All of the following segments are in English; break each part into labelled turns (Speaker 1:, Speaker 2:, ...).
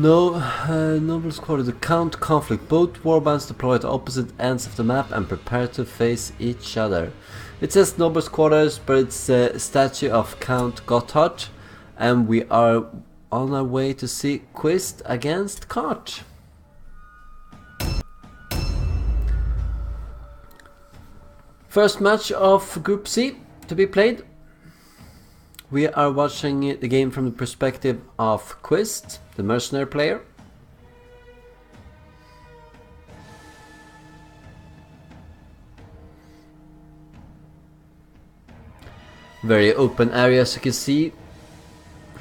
Speaker 1: Nobles Quarter, the Count conflict. Both warbands deploy at opposite ends of the map and prepare to face each other. It says Nobles Quarters, but it's a statue of Count Gotthard, and we are on our way to see Quist against Carth. First match of Group C to be played. We are watching the game from the perspective of Quist, the mercenary player. Very open area, as you can see.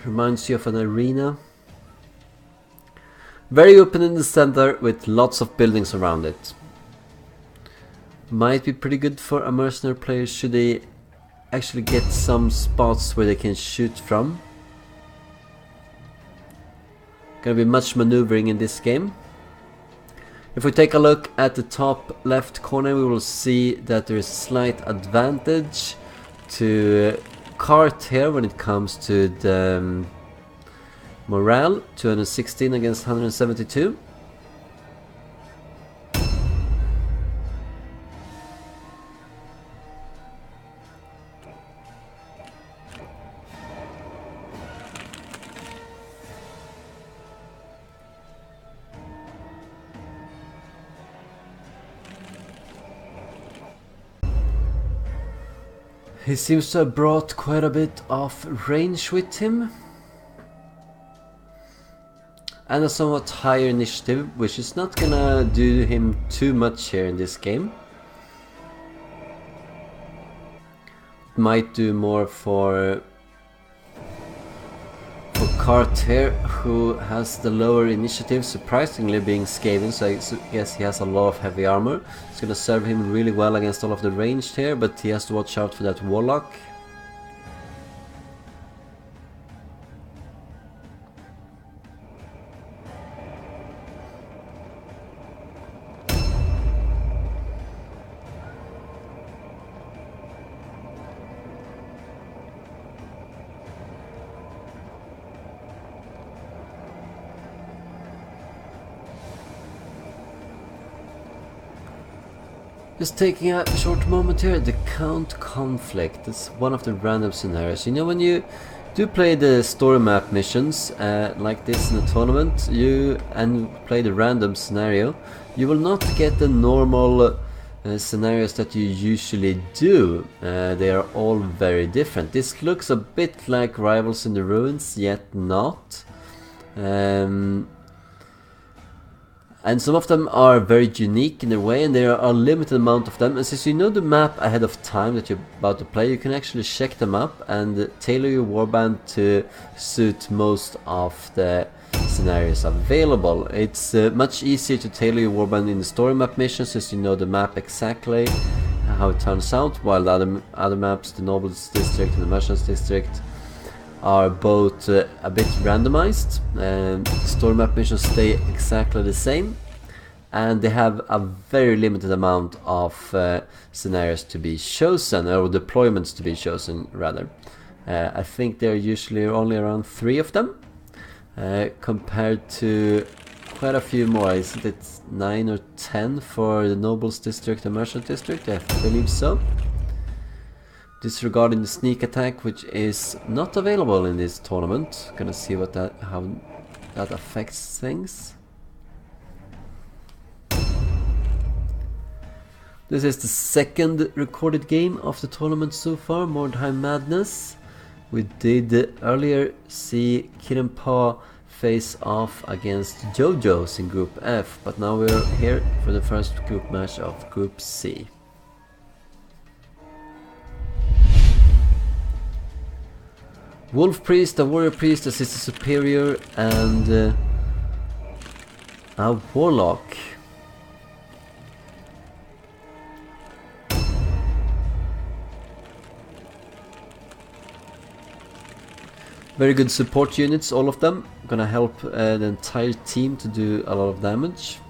Speaker 1: Reminds you of an arena. Very open in the center with lots of buildings around it. Might be pretty good for a mercenary player should they actually get some spots where they can shoot from. Gonna be much maneuvering in this game. If we take a look at the top left corner, we will see that there is a slight advantage to Carth here when it comes to the morale. 216 against 172. He seems to have brought quite a bit of range with him. And a somewhat higher initiative, which is not gonna do him too much here in this game. Might do more for Carth here, who has the lower initiative, surprisingly being Skaven, so I guess he has a lot of heavy armor. It's gonna serve him really well against all of the ranged here, but he has to watch out for that warlock. Just taking a short moment here, the Count conflict. It's one of the random scenarios. You know, when you do play the story map missions like this in a tournament, and play the random scenario, you will not get the normal scenarios that you usually do. They are all very different. This looks a bit like Rivals in the Ruins, yet not. And some of them are very unique in their way, and there are a limited amount of them. And since you know the map ahead of time that you're about to play, you can actually check them up and tailor your warband to suit most of the scenarios available. It's much easier to tailor your warband in the story map missions since you know the map exactly how it turns out, while the other maps, the Nobles District and the Merchants District, are both a bit randomized. The story map missions stay exactly the same, and they have a very limited amount of scenarios to be chosen, or deployments to be chosen rather. I think there are usually only around 3 of them, compared to quite a few more. Isn't it 9 or 10 for the Nobles District and Merchant District? I believe so. Disregarding the sneak attack, which is not available in this tournament. Gonna see what how that affects things. This is the second recorded game of the tournament so far, Mordheim Madness. We did earlier see Kirenpa face off against JoJo's in Group F, but now we're here for the first group match of Group C. Wolf Priest, a Warrior Priest, a Sister Superior, and a Warlock. Very good support units, all of them. Gonna help the entire team to do a lot of damage.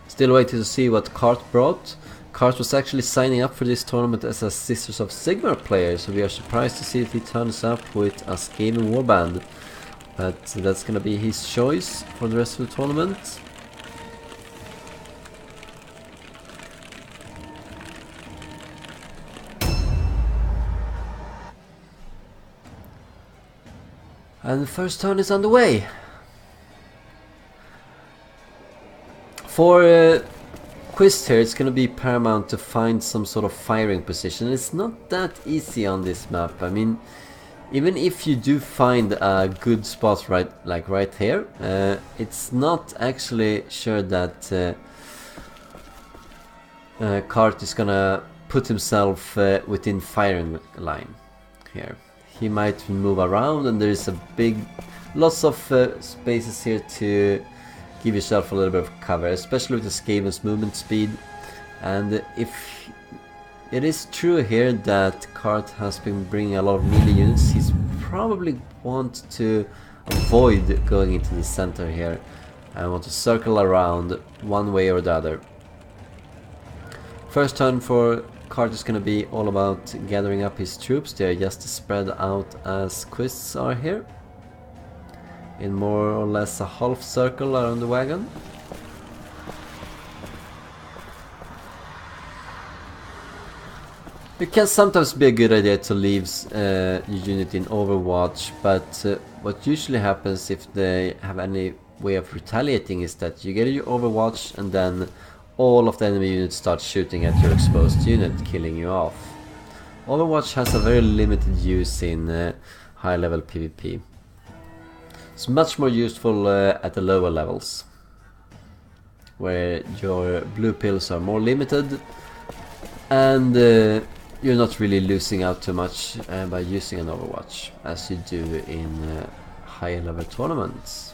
Speaker 1: Still waiting to see what Carth brought. Carth was actually signing up for this tournament as a Sisters of Sigmar player, so we are surprised to see if he turns up with a Skaven warband. But that's gonna be his choice for the rest of the tournament. And the first turn is underway. For Quist here, it's gonna be paramount to find some sort of firing position. It's not that easy on this map. I mean, even if you do find a good spot right here, it's not actually sure that Carth is gonna put himself within firing line here. He might move around, and there is lots of spaces here to give yourself a little bit of cover, especially with the Skaven's movement speed. And if it is true here that Carth has been bringing a lot of melee units, he's probably want to avoid going into the center here and want to circle around one way or the other. First turn for Carth is going to be all about gathering up his troops. They're just spread out as Quists are here, in more or less a half circle around the wagon. It can sometimes be a good idea to leave your unit in Overwatch, but what usually happens if they have any way of retaliating is that you get your Overwatch and then all of the enemy units start shooting at your exposed unit, killing you off. Overwatch has a very limited use in high level PvP. It's much more useful at the lower levels, where your blue pills are more limited and you're not really losing out too much by using an Overwatch as you do in higher level tournaments.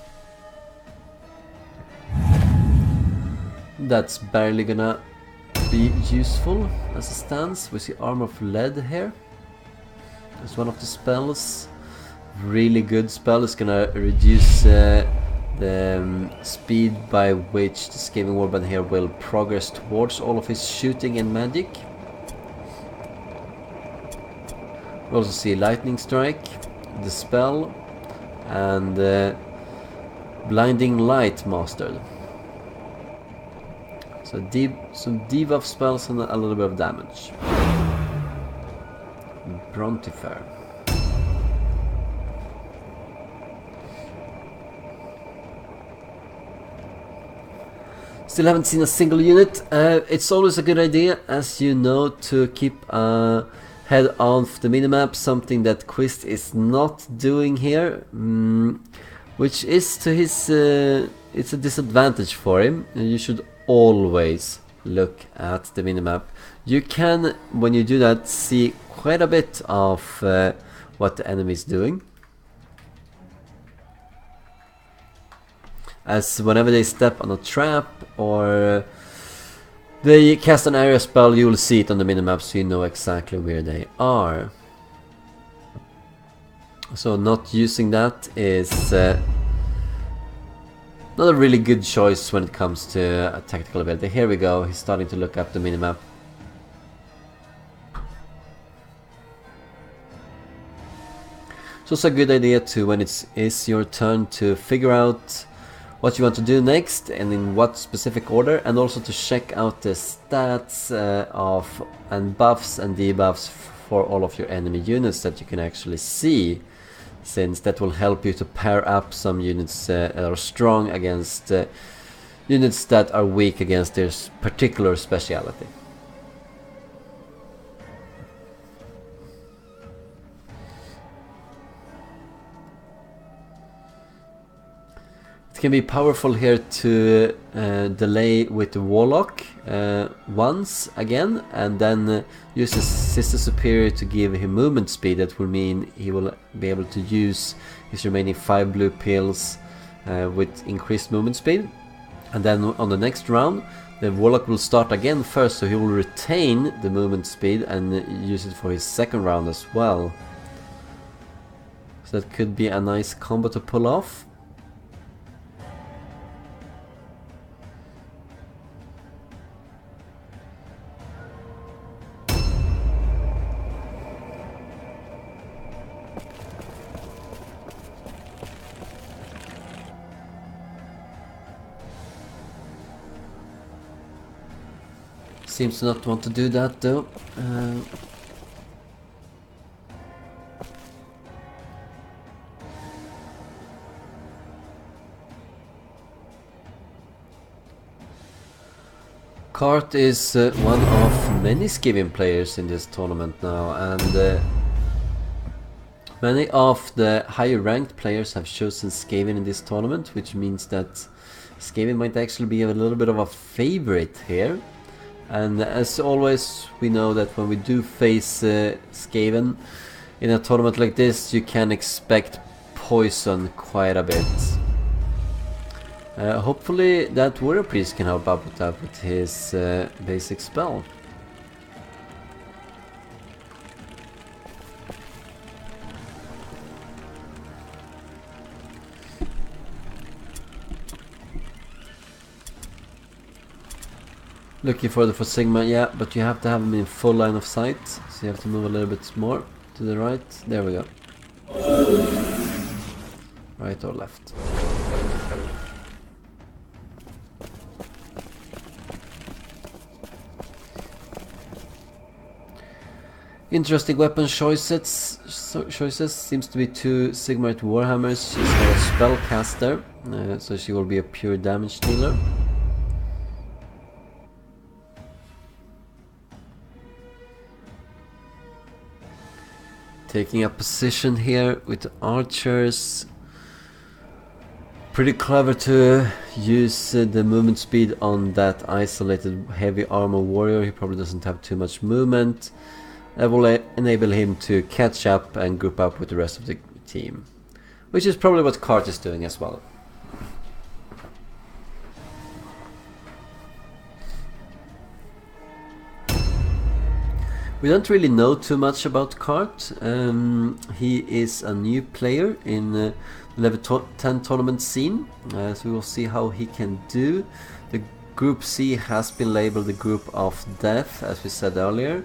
Speaker 1: That's barely gonna be useful as it stands. We see Armor of Lead here. It's one of the spells. Really good spell. It's gonna reduce the speed by which the Skaven Warband here will progress towards all of his shooting and magic. We also see Lightning Strike, the spell, and Blinding Light mastered. So some debuff spells and a little bit of damage. Brontifer. Still haven't seen a single unit. It's always a good idea, as you know, to keep a head off the minimap, something that Quist is not doing here, which is to his it's a disadvantage for him. You should always look at the minimap. You can, when you do that, see quite a bit of what the enemy is doing, as whenever they step on a trap or they cast an area spell, you will see it on the minimap, so you know exactly where they are. So not using that is not a really good choice when it comes to a tactical ability. Here we go, he's starting to look up the minimap. So it's a good idea to, when it is your turn, to figure out what you want to do next and in what specific order, and also to check out the stats and buffs and debuffs for all of your enemy units that you can actually see, since that will help you to pair up some units that are strong against units that are weak against their particular speciality. It can be powerful here to delay with the Warlock once again, and then use his Sister Superior to give him movement speed. That will mean he will be able to use his remaining 5 blue pills with increased movement speed. And then on the next round, the Warlock will start again first, so he will retain the movement speed and use it for his second round as well. So that could be a nice combo to pull off. Seems to not want to do that though. Carth is one of many Skaven players in this tournament now, and many of the higher ranked players have chosen Skaven in this tournament, which means that Skaven might actually be a little bit of a favorite here. And as always, we know that when we do face Skaven in a tournament like this, you can expect poison quite a bit. Hopefully that Warrior Priest can help out with that with his basic spell. Looking for the Sigma, yeah, but you have to have him in full line of sight, so you have to move a little bit more to the right. There we go. Right or left. Interesting weapon choices. Seems to be two Sigmarite Warhammers. She's got a spellcaster, so she will be a pure damage dealer. Taking a position here with the archers. Pretty clever to use the movement speed on that isolated heavy armor warrior. He probably doesn't have too much movement. That will enable him to catch up and group up with the rest of the team, which is probably what Carth is doing as well. We don't really know too much about Carth. He is a new player in the level 10 tournament scene, so we will see how he can do. The Group C has been labeled the Group of Death, as we said earlier.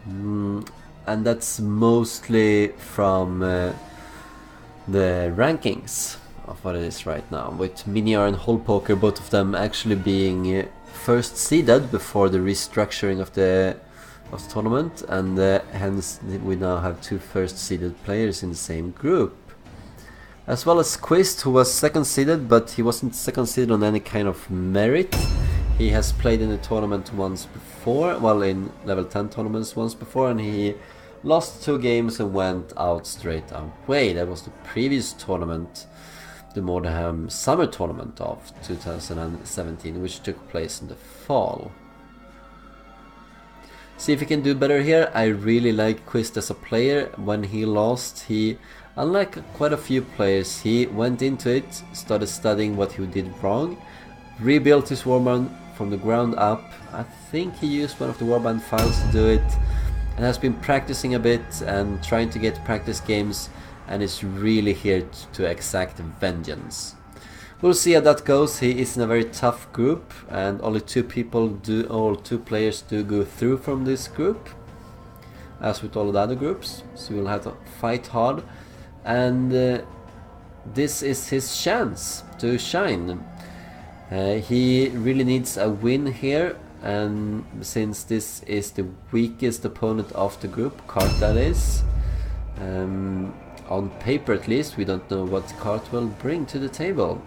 Speaker 1: And that's mostly from the rankings of what it is right now, with Miniar and Hullpoker, both of them actually being first seeded before the restructuring of the tournament, and hence we now have two first seeded players in the same group, as well as Quist, who was second seeded, but he wasn't second seeded on any kind of merit. He has played in the tournament once before, well, in level 10 tournaments once before, and he lost 2 games and went out straight away. That was the previous tournament, the Mordheim Summer Tournament of 2017, which took place in the fall. See if he can do better here. I really like Quist as a player. When he lost, he, unlike quite a few players, he went into it, started studying what he did wrong, rebuilt his warband from the ground up. I think he used one of the warband files to do it, and has been practicing a bit and trying to get practice games, and is really here to exact vengeance. We'll see how that goes. He is in a very tough group, and only 2 players do go through from this group, as with all the other groups, so we'll have to fight hard, and this is his chance to shine. He really needs a win here, and since this is the weakest opponent of the group, Carth that is, on paper at least, we don't know what Carth will bring to the table.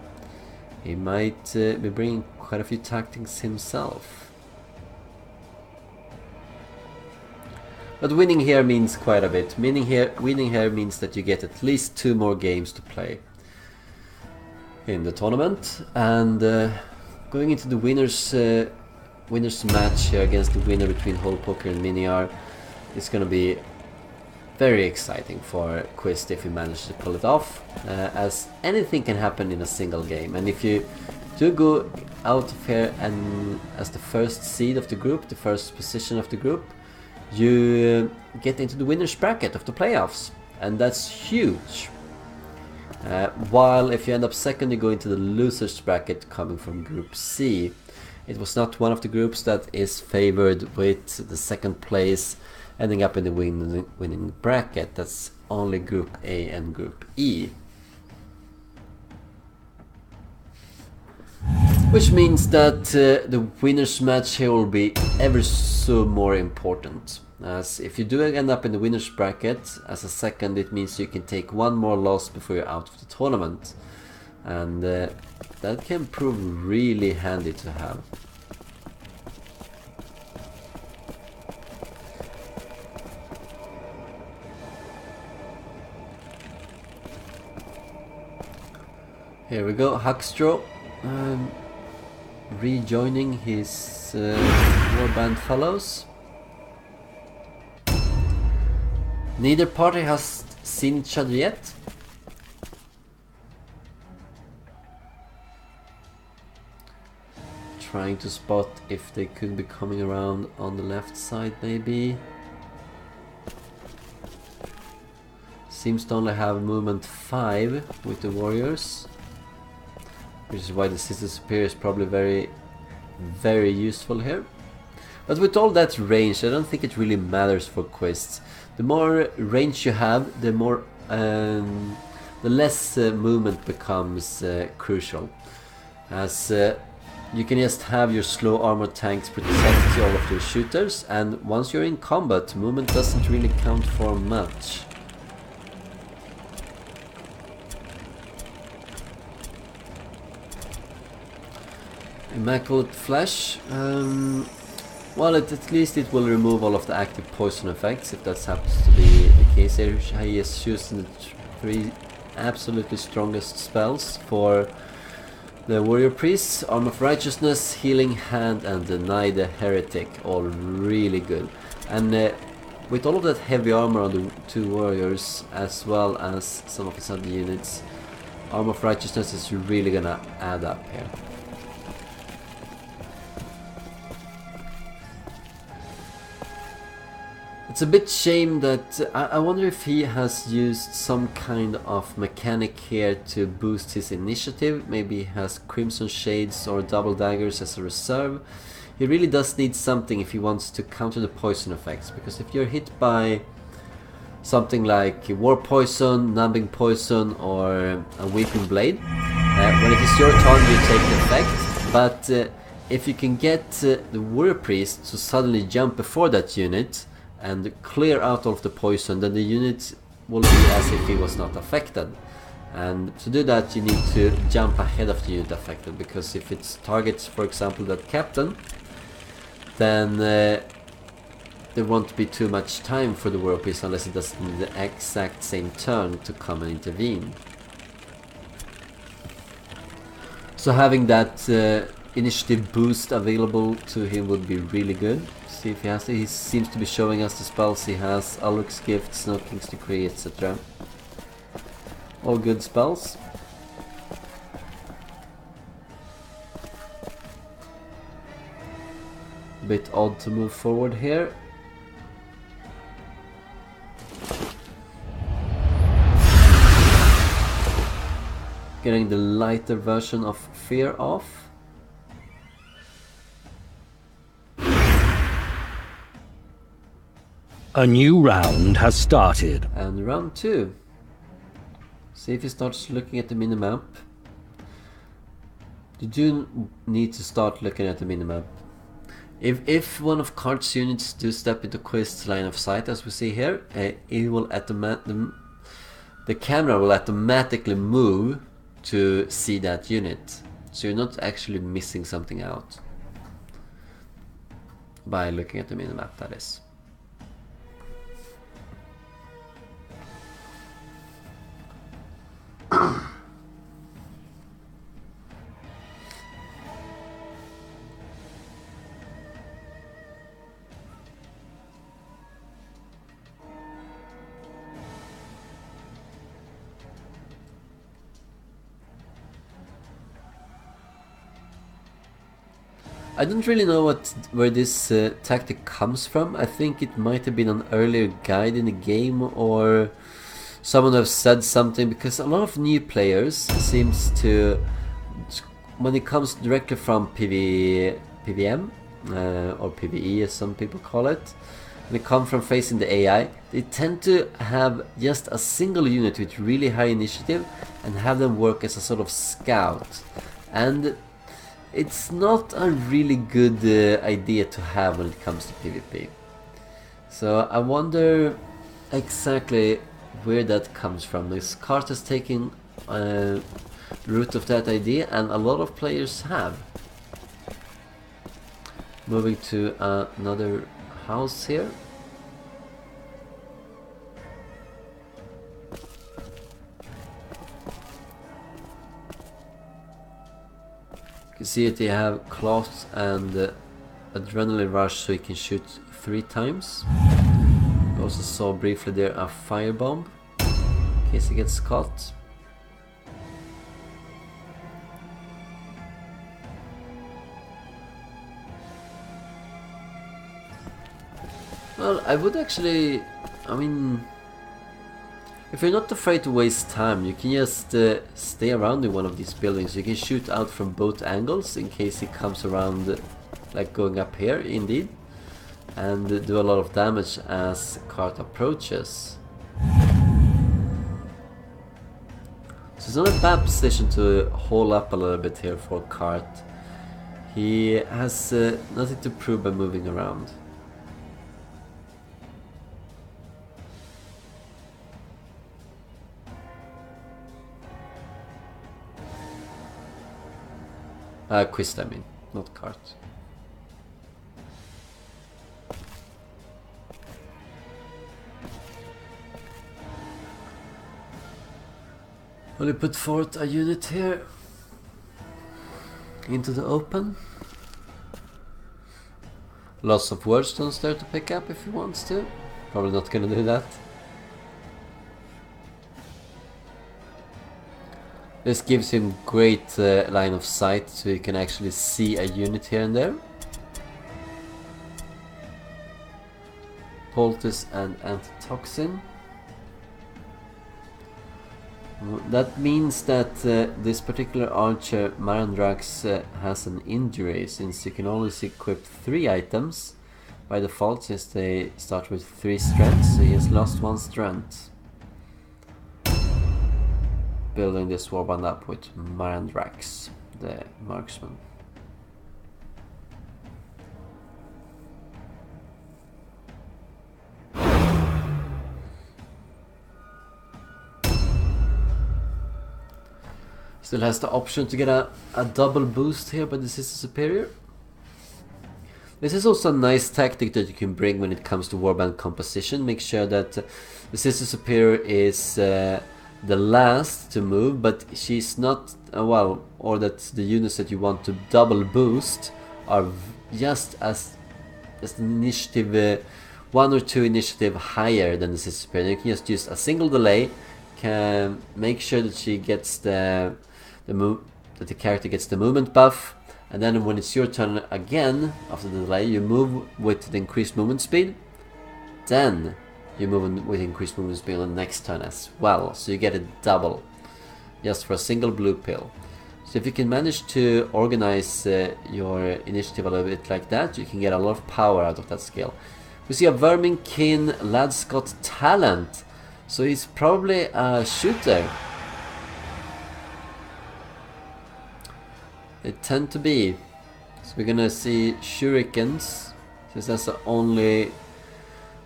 Speaker 1: He might be bringing quite a few tactics himself. But winning here means quite a bit. Winning here means that you get at least 2 more games to play in the tournament, and going into the winners match here against the winner between Hullpoker and Miniar is going to be very exciting for Quist if he manages to pull it off, as anything can happen in a single game. And if you do go out of here and as the first seed of the group, the first position of the group, you get into the winners bracket of the playoffs, and that's huge. While if you end up second, you go into the losers bracket coming from Group C. It was not one of the groups that is favored with the second place ending up in the winning bracket. That's only Group A and Group E. Which means that the winner's match here will be ever so more important. As if you do end up in the winner's bracket as a second, it means you can take one more loss before you're out of the tournament. And that can prove really handy to have. Here we go, Huckstraw. Rejoining his warband fellows. Neither party has seen each other yet. Trying to spot if they could be coming around on the left side maybe. Seems to only have movement 5 with the warriors. Which is why the Sister Superior is probably very useful here. But with all that range, I don't think it really matters for Quist. The more range you have, the more the less movement becomes crucial. As you can just have your slow armor tanks protect all of your shooters, and once you're in combat, movement doesn't really count for much. Immaculate Flash. Well, at least it will remove all of the active poison effects, if that happens to be the case here. He is choosing the 3 absolutely strongest spells for the Warrior Priest. Arm of Righteousness, Healing Hand, and Deny the Heretic. All really good. And with all of that heavy armor on the 2 warriors, as well as some of his other units, Arm of Righteousness is really gonna add up here. It's a bit shame that I wonder if he has used some kind of mechanic here to boost his initiative. Maybe he has Crimson Shades or Double Daggers as a reserve. He really does need something if he wants to counter the poison effects, because if you're hit by something like War Poison, Numbing Poison, or a Weeping Blade, when it is your turn you take the effect, but if you can get the Warrior Priest to suddenly jump before that unit and clear out all of the poison, then the unit will be as if he was not affected. And to do that you need to jump ahead of the unit affected, because if it targets, for example, that captain, then there won't be too much time for the Warrior Priest unless it does the exact same turn to come and intervene. So having that initiative boost available to him would be really good. See if he has it. He seems to be showing us the spells he has: Ulrich's Gift, Snow King's Decree, etc. All good spells. Bit odd to move forward here. Getting the lighter version of Fear off.
Speaker 2: A new round has started.
Speaker 1: And round 2. See if he starts looking at the minimap. You do need to start looking at the minimap. If one of Carth's units do step into Quist's line of sight, as we see here, it will the camera will automatically move to see that unit. So you're not actually missing something out by looking at the minimap, that is. I don't really know where this tactic comes from. I think it might have been an earlier guide in the game, or someone have said something, because a lot of new players seems to, when it comes directly from PVM or PvE as some people call it, when it comes from facing the AI, they tend to have just a single unit with really high initiative and have them work as a sort of scout. And it's not a really good idea to have when it comes to PvP. So I wonder exactly where that comes from. This Carth is taking root of that idea, and a lot of players have. Moving to another house here. You can see that they have cloth and adrenaline rush, so you can shoot 3 times. We also saw briefly there a firebomb in case he gets caught. Well, I would actually, I mean, if you're not afraid to waste time, you can just stay around in one of these buildings. You can shoot out from both angles in case he comes around, like going up here, indeed, and do a lot of damage as Carth approaches. So it's not a bad position to hole up a little bit here for Carth. He has nothing to prove by moving around. Quist, I mean, not Carth. Will he put forth a unit here into the open? Lots of wordstones there to pick up if he wants to. Probably not gonna do that. This gives him great line of sight, so you can actually see a unit here and there. Poultice and antitoxin. That means that this particular archer, Marandrax, has an injury, since you can always equip 3 items by default, since they start with 3 strength, so he has lost 1 strength. Building this warband up with Marandrax, the marksman. Still has the option to get a double boost here by the Sister Superior. This is also a nice tactic that you can bring when it comes to warband composition. Make sure that the Sister Superior is the last to move, but she's not, well, or that the units that you want to double boost are just as an initiative, 1 or 2 initiative higher than the Sister Superior. You can just use a single delay, can make sure that she gets that the character gets the movement buff, and then when it's your turn again after the delay, you move with the increased movement speed. Then you move with increased movement speed on the next turn as well, so you get a double just for a single blue pill. So if you can manage to organize your initiative a little bit like that, you can get a lot of power out of that skill. We see a Verminkin lad's got talent, so he's probably a shooter. They tend to be. So we're gonna see shurikens, since that's the only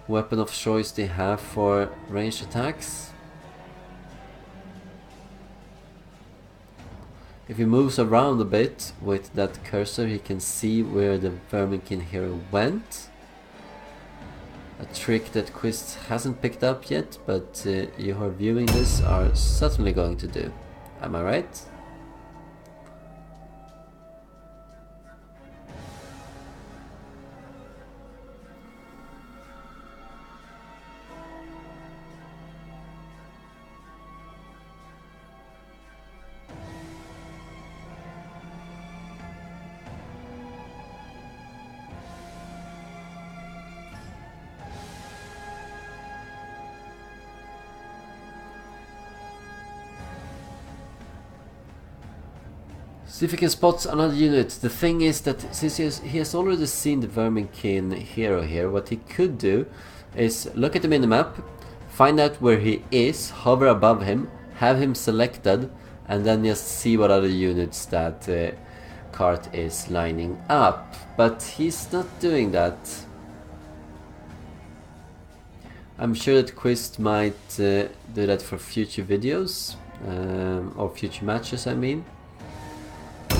Speaker 1: weapon of choice they have for ranged attacks. If he moves around a bit with that cursor, he can see where the Verminkin hero went. A trick that Quist hasn't picked up yet, but you who are viewing this are certainly going to do. Am I right? See if he can spot another unit. The thing is that since he has already seen the Verminkin hero here, what he could do is look at the minimap, find out where he is, hover above him, have him selected, and then just see what other units that Carth is lining up, but he's not doing that. I'm sure that Quist might do that for future videos, or future matches I mean.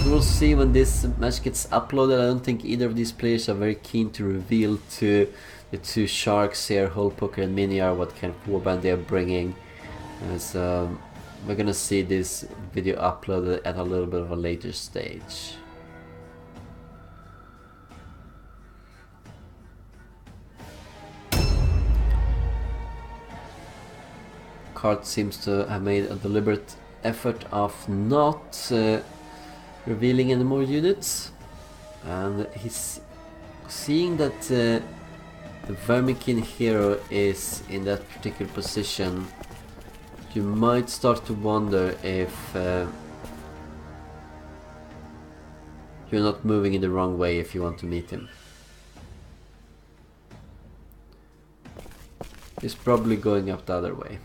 Speaker 1: We'll see when this match gets uploaded. I don't think either of these players are very keen to reveal to the two sharks here, Hullpoker and Miniar, what kind of warband they are bringing. So we're gonna see this video uploaded at a little bit of a later stage. Carth seems to have made a deliberate effort of not revealing any more units, and he's seeing that the Verminkin hero is in that particular position. You might start to wonder if you're not moving in the wrong way if you want to meet him. He's probably going up the other way.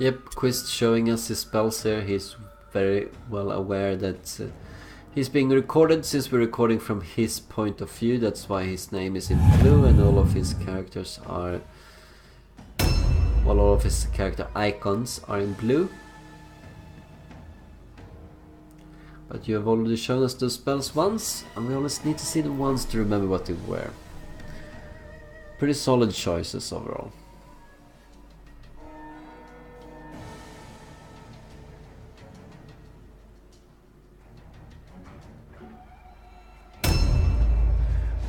Speaker 1: Yep, Quist showing us his spells here. He's very well aware that he's being recorded since we're recording from his point of view. That's why his name is in blue and all of his characters are... well, all of his character icons are in blue. But you have already shown us those spells once, and we always need to see them once to remember what they were. Pretty solid choices overall.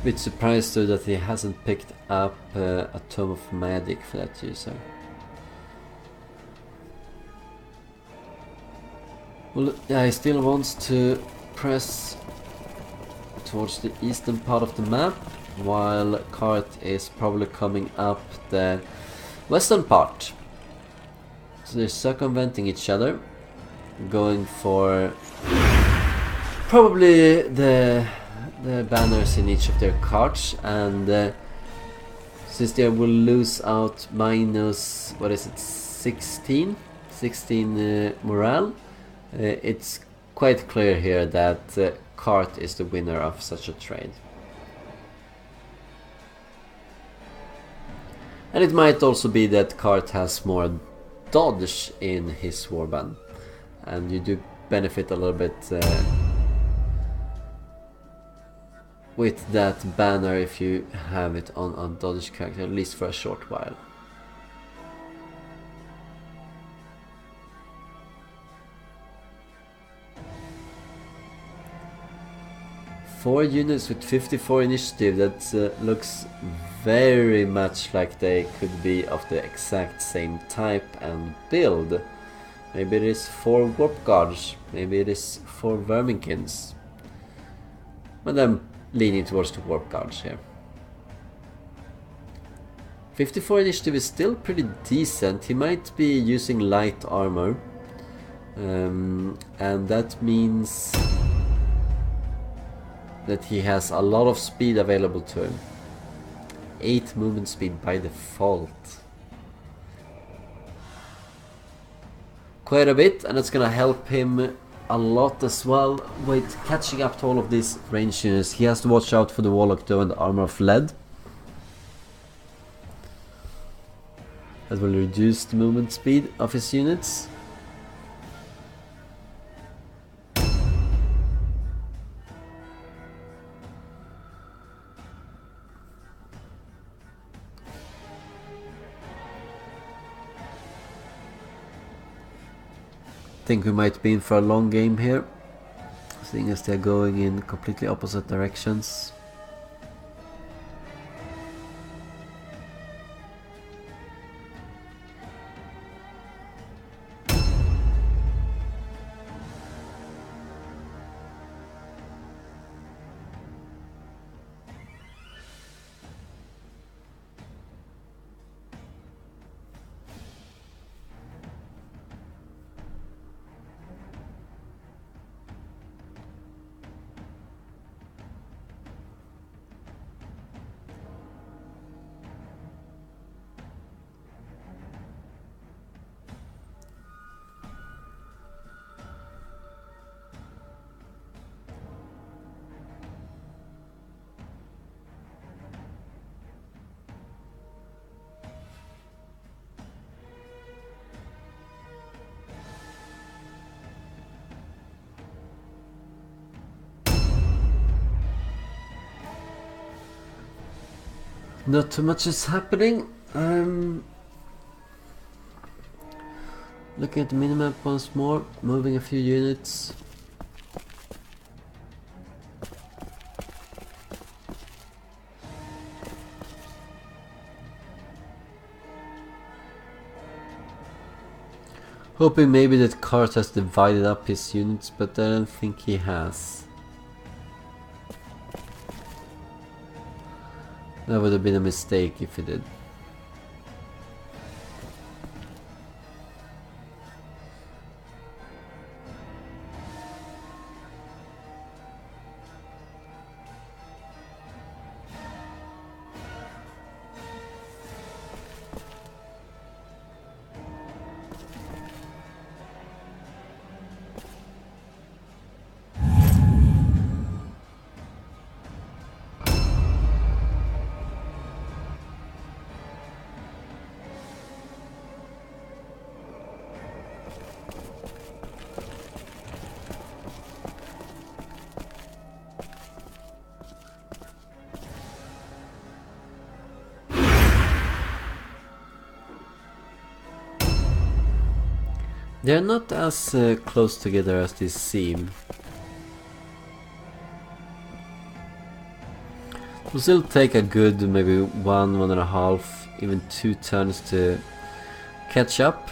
Speaker 1: Bit surprised though that he hasn't picked up a Tome of Magic for that user. Well, yeah, he still wants to press towards the eastern part of the map, while Carth is probably coming up the western part. So they're circumventing each other, going for probably the banners in each of their cards, and since they will lose out minus, what is it, 16 morale, it's quite clear here that Carth is the winner of such a trade. And it might also be that Carth has more dodge in his warband, and you do benefit a little bit with that banner if you have it on a dodge character, at least for a short while. Four units with 54 initiative, that looks very much like they could be of the exact same type and build. Maybe it is 4 warp guards, maybe it is 4 verminkins. But I'm leaning towards the warp guards here. 54 initiative is still pretty decent. He might be using light armor, and that means that he has a lot of speed available to him. 8 movement speed by default. Quite a bit, and it's gonna help him a lot as well with catching up to all of these range units. He has to watch out for the Warlock though and the Armor of Lead. That will reduce the movement speed of his units. I think we might be in for a long game here, seeing as they're going in completely opposite directions. Not too much is happening. Looking at the minimap once more, moving a few units. Hoping maybe that Carth has divided up his units, but I don't think he has. That would have been a mistake if he did. They're not as close together as they seem. Will still take a good maybe 1.5, even 2 turns to catch up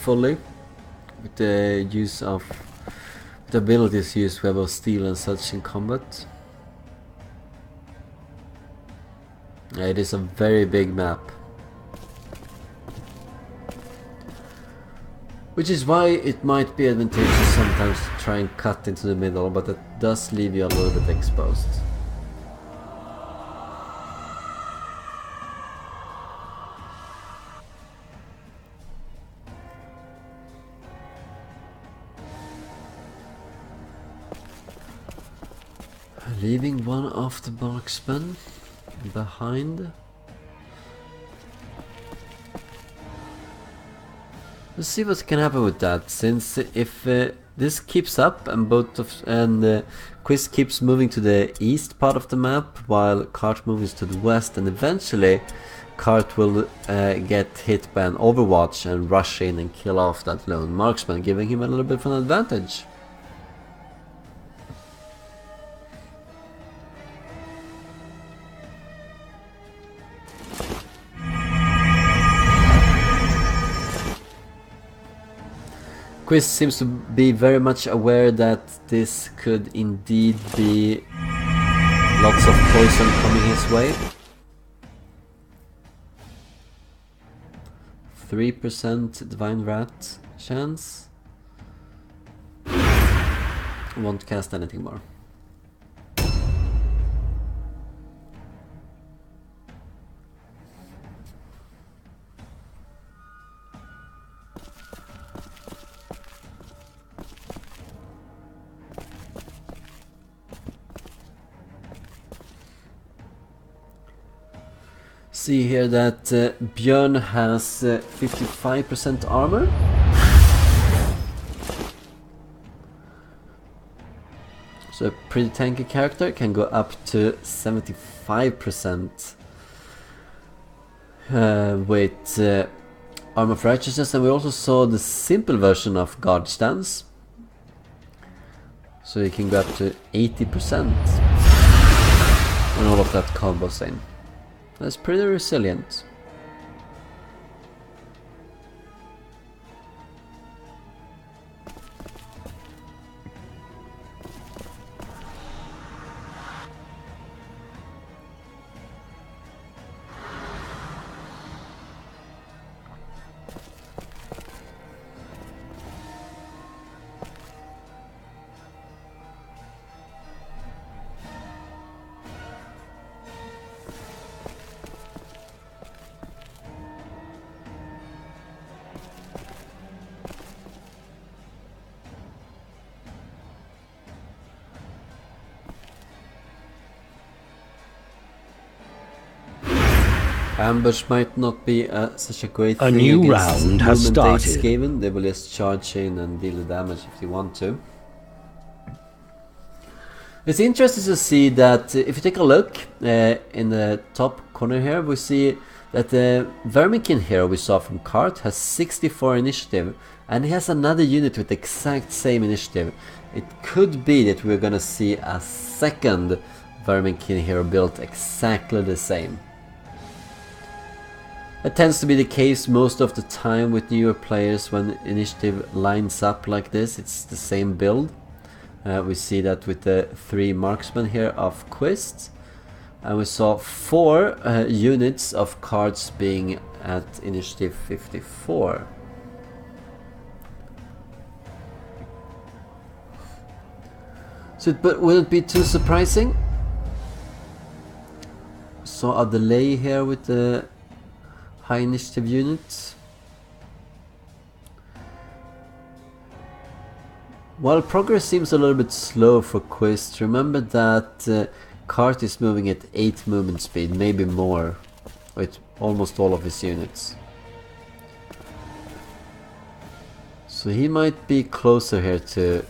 Speaker 1: fully with the use of the abilities used Web of Steel and such in combat. It is a very big map. Which is why it might be advantageous sometimes to try and cut into the middle, but it does leave you a little bit exposed. Leaving one of the marksmen behind. Let's see what can happen with that, since if this keeps up and Quist keeps moving to the east part of the map while Carth moves to the west, and eventually Carth will get hit by an overwatch and rush in and kill off that lone marksman, giving him a little bit of an advantage. Quist seems to be very much aware that this could indeed be lots of poison coming his way. 3% Divine Rat chance. Won't cast anything more. See here that Björn has 55% armor. So a pretty tanky character can go up to 75% with Armor of Righteousness, and we also saw the simple version of Guard Stance. So you can go up to 80% when all of that combos in. That's pretty resilient. Ambush might not be such a great thing.
Speaker 2: A new round has started.
Speaker 1: Skaven. They will just charge in and deal the damage if they want to. It's interesting to see that if you take a look in the top corner here, we see that the Verminkin hero we saw from Carth has 64 initiative, and he has another unit with the exact same initiative. It could be that we're gonna see a second Verminkin hero built exactly the same. It tends to be the case most of the time with newer players when initiative lines up like this. It's the same build. We see that with the 3 marksmen here of Quist, and we saw 4 units of cards being at initiative 54. So it wouldn't be too surprising. Saw a delay here with the high initiative units. While progress seems a little bit slow for Quist, remember that Carth is moving at 8 movement speed, maybe more, with almost all of his units. So he might be closer here to...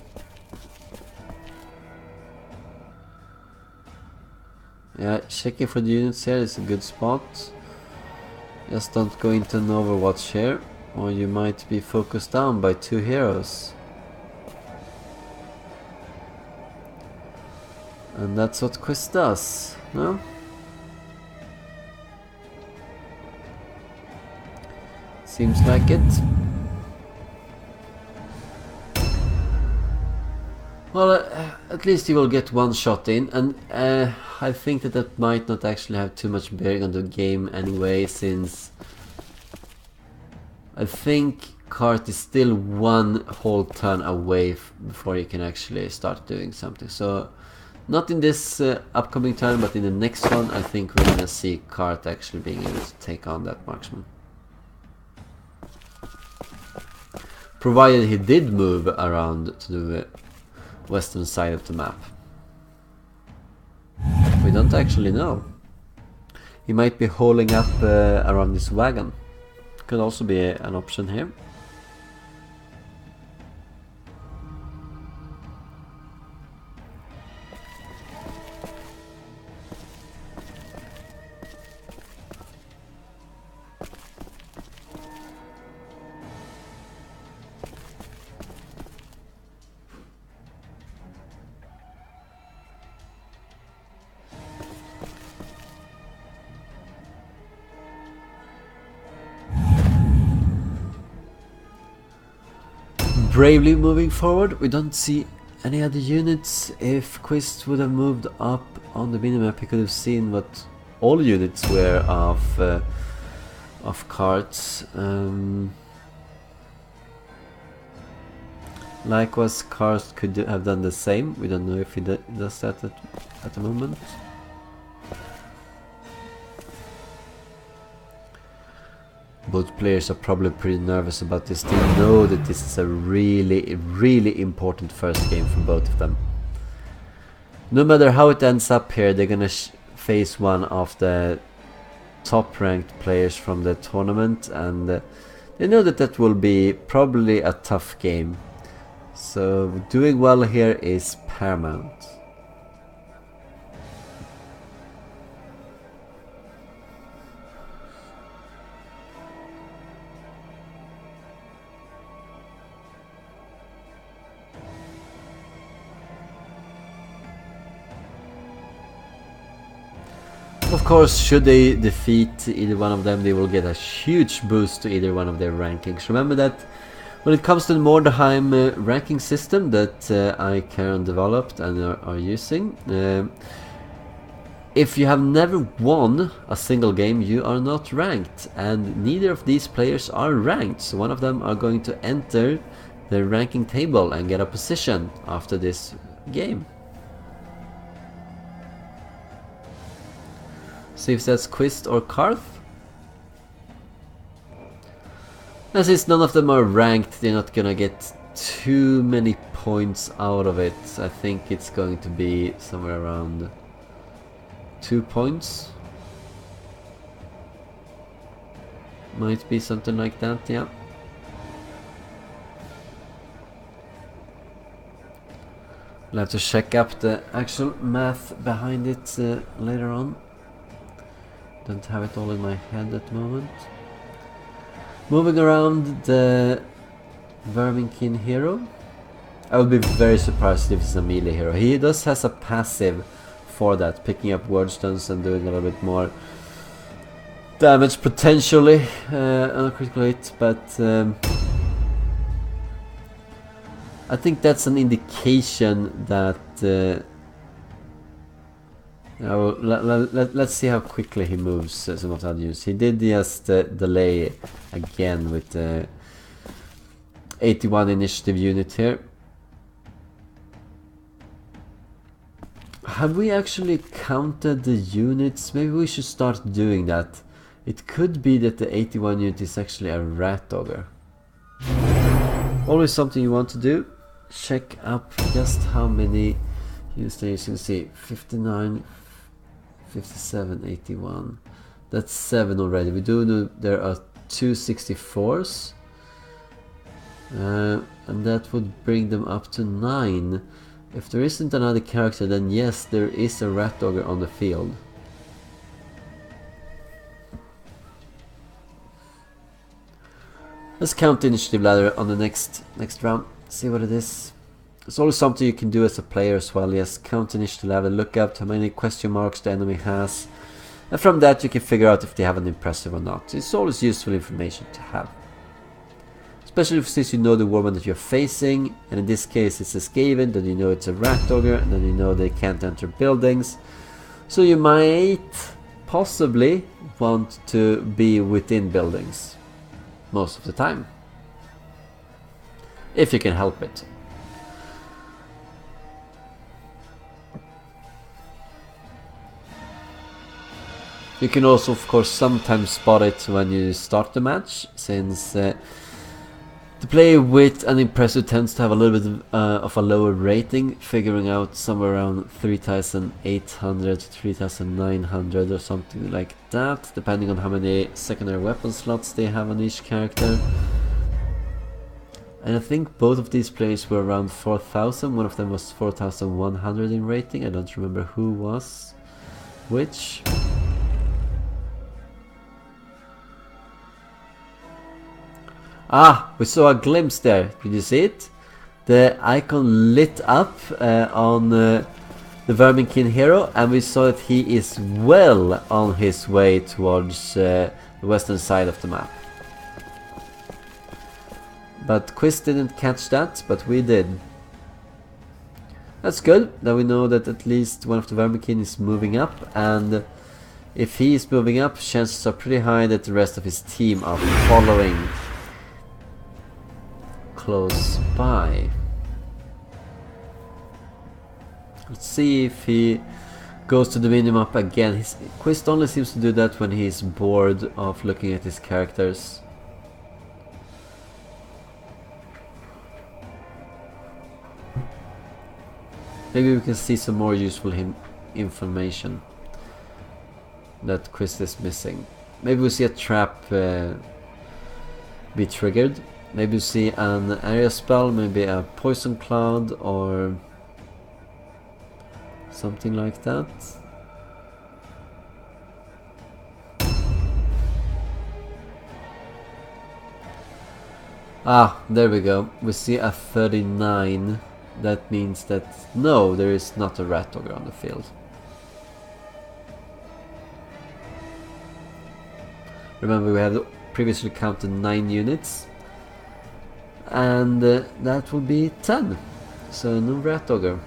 Speaker 1: Yeah, checking for the units here is a good spot. Just don't go into an Overwatch here, or you might be focused down by 2 heroes. And that's what Quist does, no? Seems like it. Well, at least he will get 1 shot in, and I think that might not actually have too much bearing on the game anyway, since I think Carth is still 1 whole turn away before he can actually start doing something. So not in this upcoming turn, but in the next one, I think we're gonna see Carth actually being able to take on that marksman. Provided he did move around to the western side of the map. We don't actually know. He might be holding up around this wagon. Could also be an option here. Bravely moving forward. We don't see any other units. If Quist would have moved up on the minimap, he could have seen what all units were of cards. Likewise, Carth could have done the same. We don't know if he does that at the moment. Both players are probably pretty nervous about this. They know that this is a really important first game for both of them. No matter how it ends up here, they're gonna face one of the top ranked players from the tournament, and they know that that will be probably a tough game. So doing well here is paramount. Of course, should they defeat either one of them, they will get a huge boost to either one of their rankings. Remember that when it comes to the Mordheim ranking system that Karond developed and are using, if you have never won a single game, you are not ranked, and neither of these players are ranked. So one of them are going to enter the ranking table and get a position after this game. See if that's Quist or Carth. And since none of them are ranked, they're not gonna get too many points out of it. I think it's going to be somewhere around 2 points. Might be something like that, yeah. I'll have to check up the actual math behind it later on. Don't have it all in my head at the moment. Moving around the Verminkin hero. I would be very surprised if it's a melee hero. He does has a passive for that, picking up word stones and doing a little bit more damage potentially on a critical hit, but I think that's an indication that let's see how quickly he moves some of the other units. He did just delay again with the 81 initiative unit here. Have we actually counted the units? Maybe we should start doing that. It could be that the 81 unit is actually a rat ogre. Always something you want to do. Check up just how many units there is. You can see 59, 57, 81. That's 7 already. We do know there are 2 64s. And that would bring them up to 9. If there isn't another character, then yes, there is a rat ogre on the field. Let's count the initiative ladder on the next round. See what it is. It's always something you can do as a player as well. Yes, count the initiative ladder, look up how many question marks the enemy has, and from that you can figure out if they have an impressive or not. It's always useful information to have. Especially since you know the warband that you're facing, and in this case it's a Skaven, then you know it's a rat ogre, and then you know they can't enter buildings. So you might possibly want to be within buildings most of the time, if you can help it. You can also of course sometimes spot it when you start the match, since the player with an impressive tends to have a little bit of a lower rating, figuring out somewhere around 3,800 to 3,900 or something like that, depending on how many secondary weapon slots they have on each character. And I think both of these players were around 4,000, one of them was 4,100 in rating, I don't remember who was which. Ah, we saw a glimpse there. Did you see it? The icon lit up on the Verminkin hero, and we saw that he is well on his way towards the western side of the map. But Quist didn't catch that, but we did. That's good. Now we know that at least one of the Verminkin is moving up, and if he is moving up, chances are pretty high that the rest of his team are following close by. Let's see if he goes to the minimap again. Quist only seems to do that when he's bored of looking at his characters. Maybe we can see some more useful information that Quist is missing. Maybe we see a trap be triggered. Maybe you see an area spell, maybe a poison cloud or something like that. Ah, there we go. We see a 39. That means that no, there is not a rat ogre on the field. Remember, we had previously counted 9 units. And that will be 10. So no rat ogre.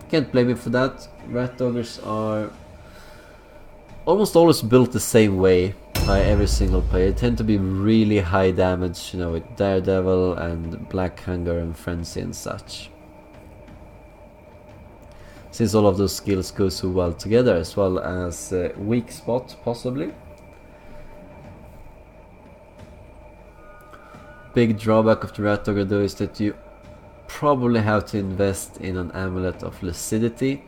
Speaker 1: Can't blame me for that. Rat ogres are almost always built the same way by every single player. They tend to be really high damage, you know, with Daredevil and Black Hunger and Frenzy and such. Since all of those skills go so well together, as well as weak spot possibly. Big drawback of the rat ogre though is that you probably have to invest in an amulet of lucidity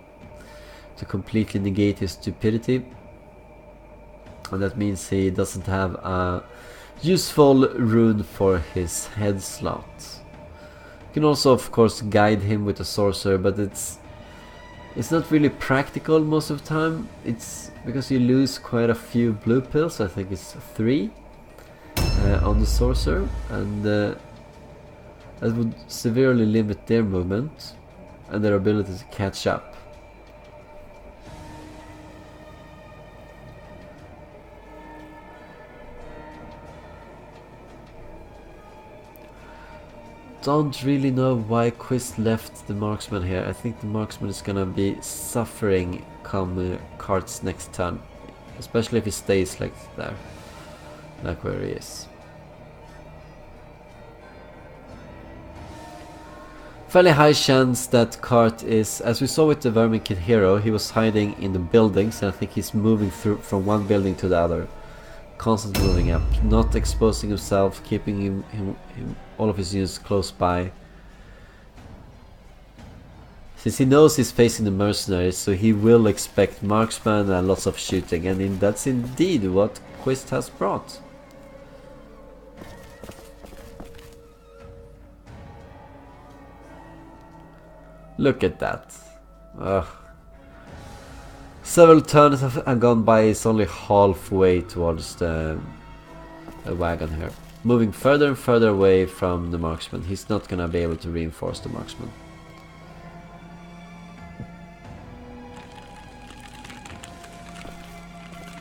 Speaker 1: to completely negate his stupidity, and that means he doesn't have a useful rune for his head slot. You can also of course guide him with a sorcerer, but it's not really practical most of the time. It's because you lose quite a few blue pills. I think it's 3 on the sorcerer, and that would severely limit their movement and their ability to catch up. Don't really know why Quist left the marksman here. I think the marksman is gonna be suffering come Carth's next turn, especially if he stays like there, like where he is. Fairly high chance that Carth is, as we saw with the Vermin Kid hero, he was hiding in the buildings, and I think he's moving through from one building to the other. Constantly moving up, not exposing himself, keeping him all of his units close by. Since he knows he's facing the mercenaries, so he will expect marksman and lots of shooting, and that's indeed what Quist has brought. Look at that. Ugh. Several turns have gone by, it's only halfway towards the wagon here. Moving further and further away from the marksman. He's not gonna be able to reinforce the marksman.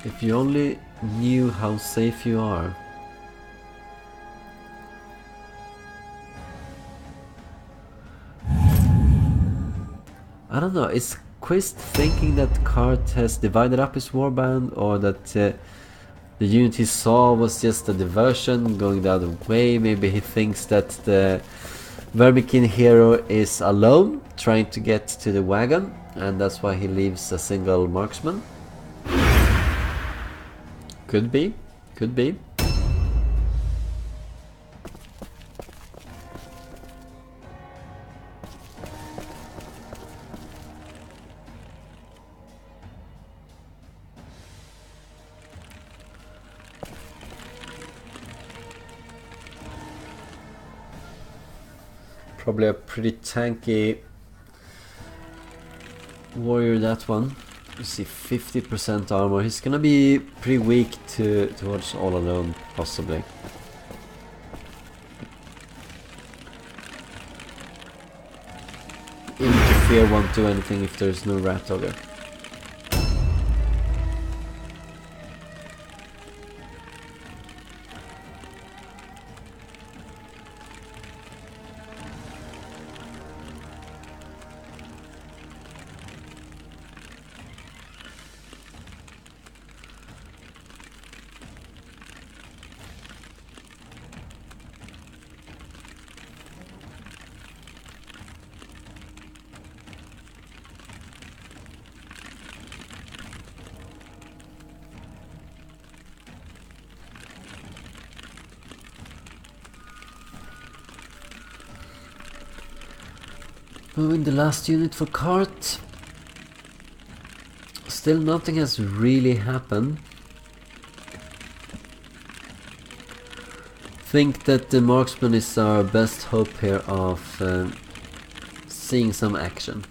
Speaker 1: If you only knew how safe you are. I don't know, is Quist thinking that Carth has divided up his warband, or that the unit he saw was just a diversion going the other way? Maybe he thinks that the Vermikin hero is alone trying to get to the wagon, and that's why he leaves a single marksman. Could be, could be. Probably a pretty tanky warrior, that one. You see 50% armor. He's gonna be pretty weak towards all alone, possibly. Interfere won't do anything if there's no rat ogre. Moving the last unit for Carth. Still nothing has really happened. Think that the marksman is our best hope here of seeing some action.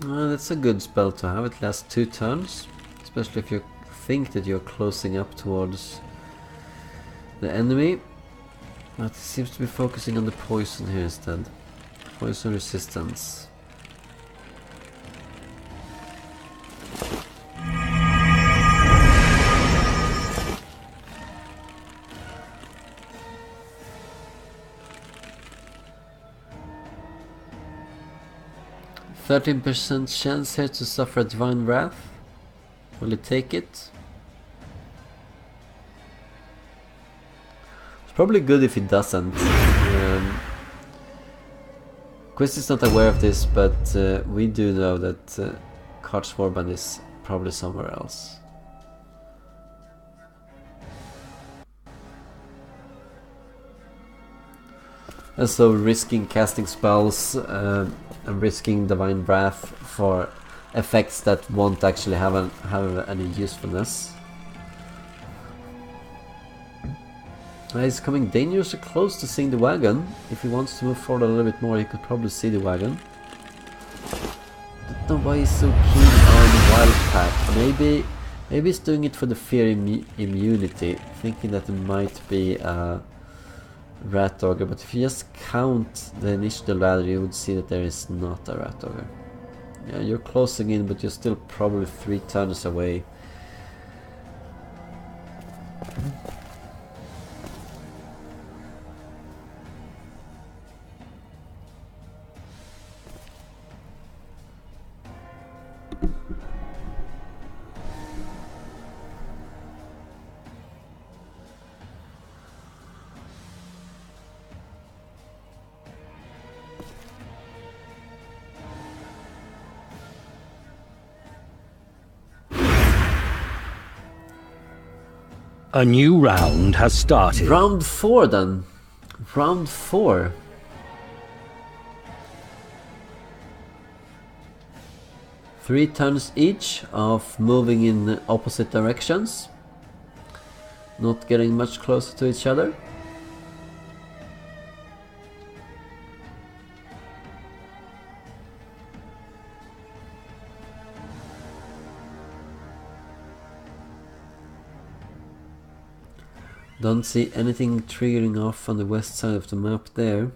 Speaker 1: That's a good spell to have. It lasts 2 turns, especially if you think that you're closing up towards the enemy. But it seems to be focusing on the poison here instead. Poison resistance. %13% chance here to suffer a divine wrath. Will he take it? It's probably good if he doesn't. Quist is not aware of this, but we do know that Carth's warband is probably somewhere else. And so risking casting spells and risking Divine Wrath for effects that won't actually have any usefulness. He's coming dangerously close to seeing the wagon. If he wants to move forward a little bit more, he could probably see the wagon. Don't know why he's so keen on Wildpack. Maybe he's doing it for the fear immunity, thinking that it might be a Rat Ogre, but if you just count the initial ladder, you would see that there is not a Rat Ogre. Yeah, you're closing in, but you're still probably 3 turns away.
Speaker 2: A new round has started.
Speaker 1: Round 4 then. Round 4. Three turns each of moving in opposite directions. Not getting much closer to each other. Don't see anything triggering off on the west side of the map there.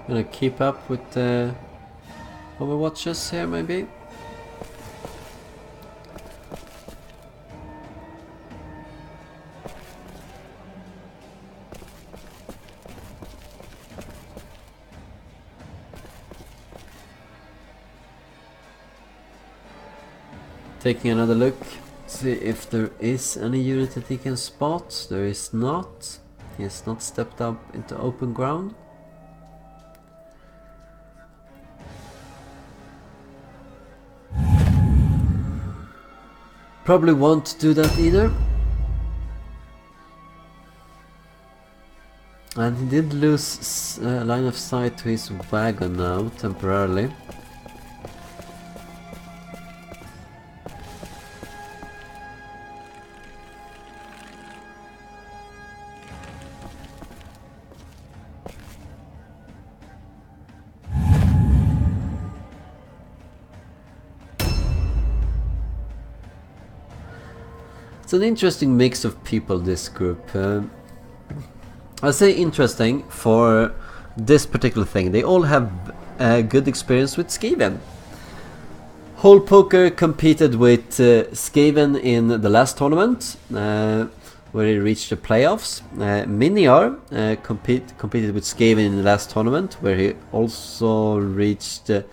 Speaker 1: Gonna keep up with the Overwatches here, maybe. Taking another look, see if there is any unit that he can spot. There is not. He has not stepped up into open ground. Probably won't do that either. And he did lose line of sight to his wagon now, temporarily. It's an interesting mix of people, this group. I say interesting for this particular thing. They all have good experience with Skaven. Whole Poker competed with Skaven in the last tournament, where he reached the playoffs. Miniar competed with Skaven in the last tournament, where he also reached the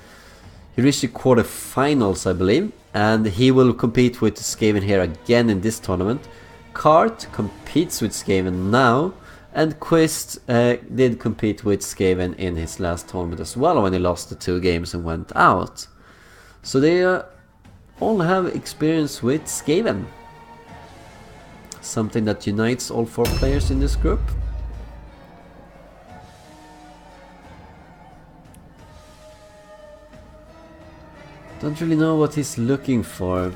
Speaker 1: quarterfinals, I believe. And he will compete with Skaven here again in this tournament. Carth competes with Skaven now, and Quist did compete with Skaven in his last tournament as well when he lost the 2 games and went out. So they all have experience with Skaven. Something that unites all 4 players in this group. Don't really know what he's looking for.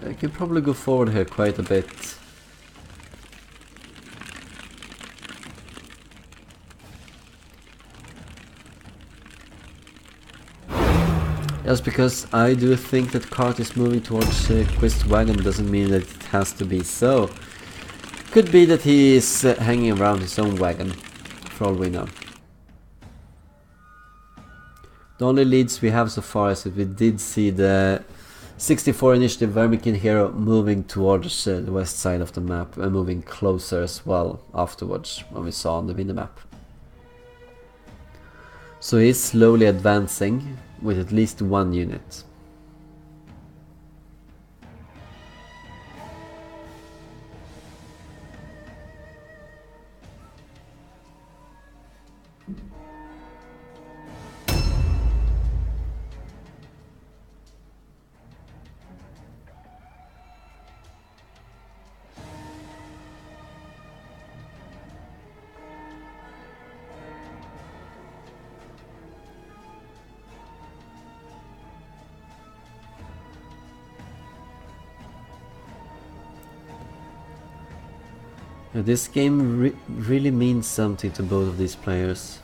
Speaker 1: I can probably go forward here quite a bit. Just because I do think that Carth is moving towards Quist wagon doesn't mean that it has to be so. Could be that he is hanging around his own wagon, for all we know. The only leads we have so far is that we did see the 64 initiative Vermikin hero moving towards the west side of the map and moving closer as well afterwards when we saw on the minimap. So he's slowly advancing with at least 1 unit. This game really means something to both of these players.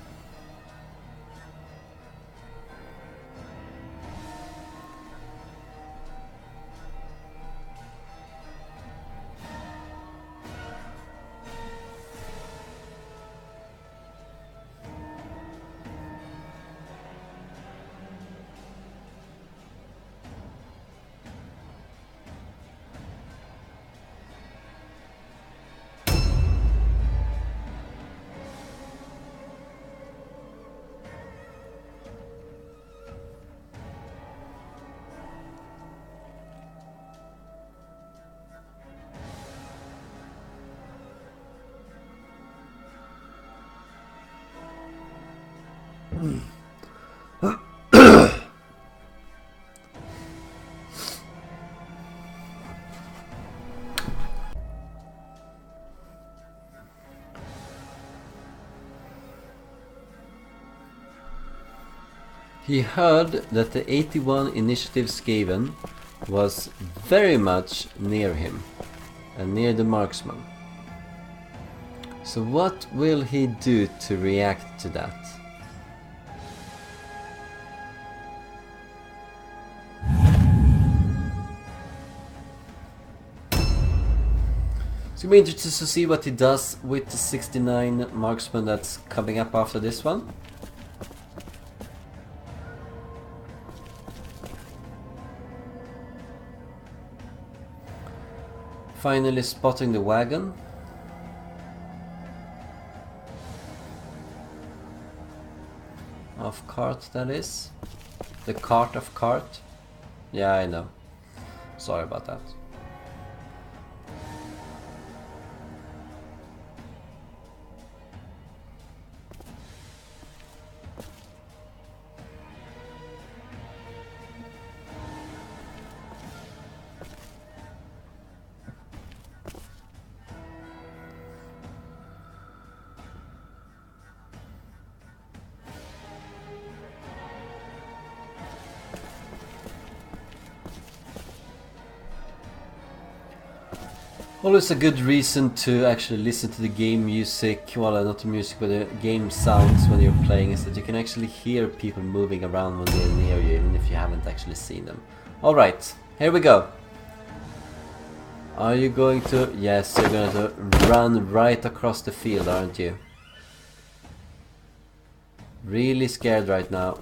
Speaker 1: He heard that the 81 initiative Skaven was very much near him and near the marksman. So what will he do to react to that? So it'll be interesting to see what he does with the 69 marksman that's coming up after this one. Finally spotting the wagon. Of Carth, that is. The cart of Carth. Yeah, I know. Sorry about that. Always a good reason to actually listen to the game music, well not the music but the game sounds when you're playing, is that you can actually hear people moving around when they're near you even if you haven't actually seen them. Alright, here we go. Are you going to... Yes, you're going to run right across the field, aren't you? Really scared right now.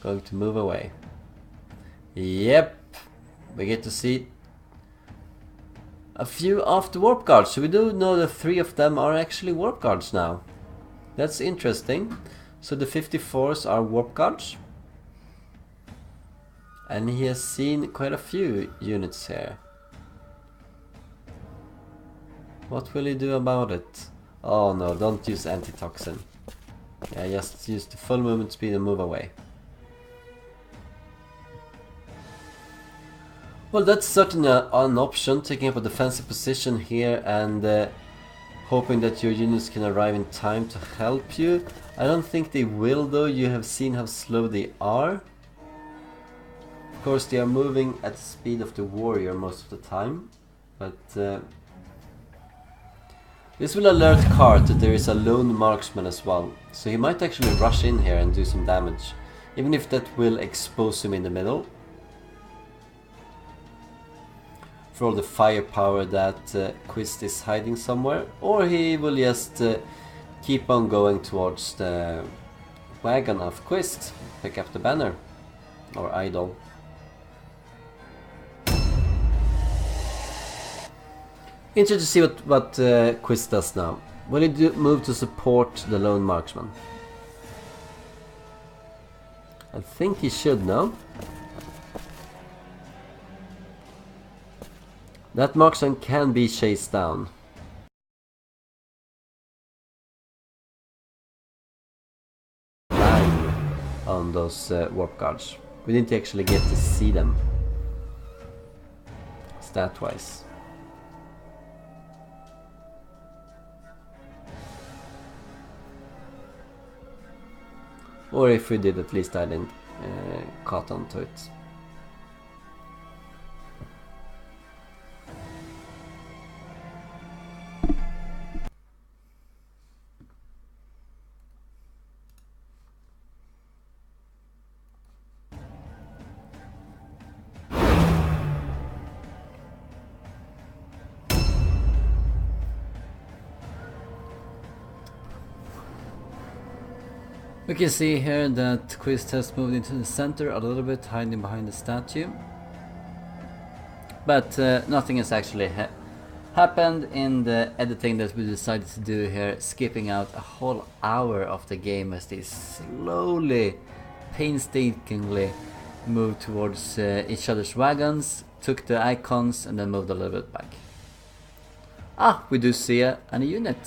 Speaker 1: Going to move away. Yep, we get to see a few of the warp guards, so we do know that 3 of them are actually warp guards now. That's interesting. So the 54s are warp guards. And he has seen quite a few units here. What will he do about it? Oh no, don't use antitoxin. Yeah, just use the full movement speed and move away. Well, that's certainly an option, taking up a defensive position here and hoping that your units can arrive in time to help you. I don't think they will though, you have seen how slow they are. Of course they are moving at the speed of the warrior most of the time, but this will alert Carth that there is a lone marksman as well, so he might actually rush in here and do some damage, even if that will expose him in the middle. For all the firepower that Quist is hiding somewhere, or he will just keep on going towards the wagon of Quist, pick up the banner, or idol. Interesting to see what Quist does now. Will he move to support the lone marksman? I think he should now. That marksman can be chased down. Bang on those warp guards. We didn't actually get to see them stat-wise. Or if we did, at least I didn't caught on to it. We can see here that Quist has moved into the center a little bit, hiding behind the statue. But nothing has actually happened in the editing that we decided to do here, skipping out a whole hour of the game as they slowly, painstakingly moved towards each other's wagons, took the icons and then moved a little bit back. Ah, we do see a unit.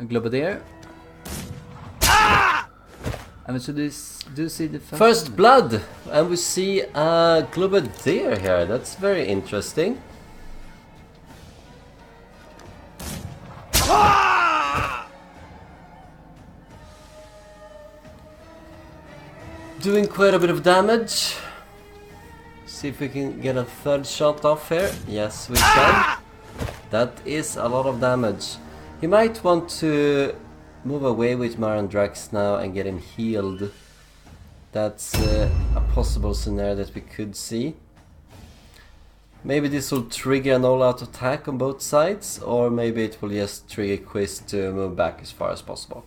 Speaker 1: A Globadier. And we do see the first blood, and we see a Globadier here. That's very interesting. Doing quite a bit of damage. See if we can get a third shot off here. Yes, we can. That is a lot of damage. You might want to move away with Marandrax now and get him healed. That's a possible scenario that we could see. Maybe this will trigger an all-out attack on both sides, or maybe it will just trigger Quist to move back as far as possible.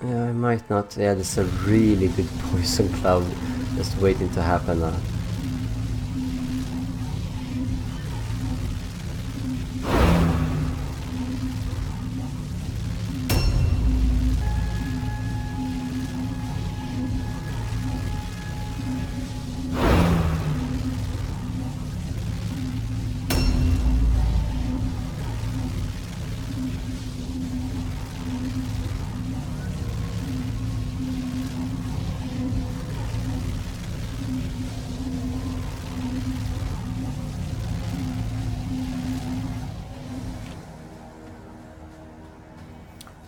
Speaker 1: Yeah, I might not. Yeah, there's a really good poison cloud just waiting to happen now.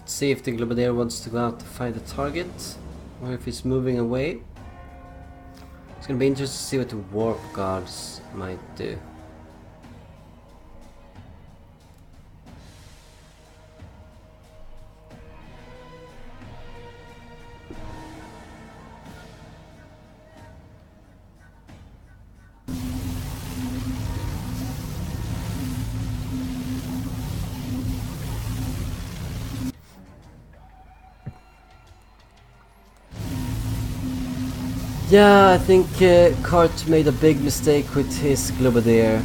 Speaker 1: See if the Globadier wants to go out to find the target, or if he's moving away. It's gonna be interesting to see what the warp guards might do. Yeah, I think Carth made a big mistake with his Globadier.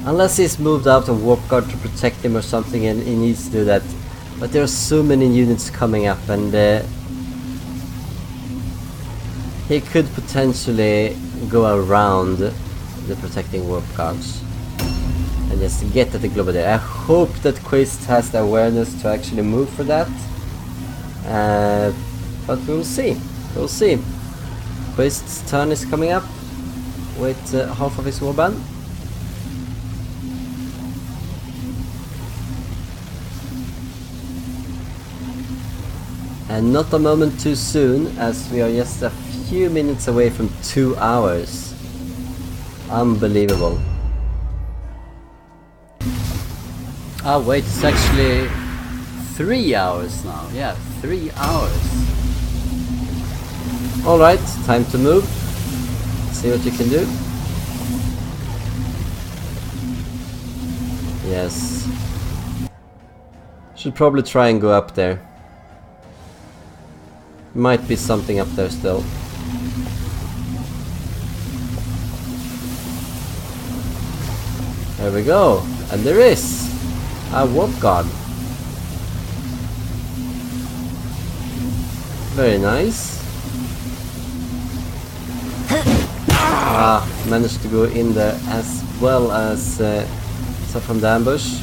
Speaker 1: Unless he's moved out of Warp Guard to protect him or something, and he needs to do that. But there are so many units coming up, and he could potentially go around the protecting Warp Guards and just get at the Globadier. I hope that Quist has the awareness to actually move for that. But we'll see. We'll see. Quist's turn is coming up with half of his warband. And not a moment too soon, as we are just a few minutes away from 2 hours. Unbelievable.
Speaker 3: Oh wait, it's actually 3 hours now. Yeah, 3 hours.
Speaker 1: Alright, time to move. See what you can do. Yes. Should probably try and go up there. Might be something up there still. There we go. And there is a Warp Guard. Very nice. Managed to go in there as well as stuff from the ambush.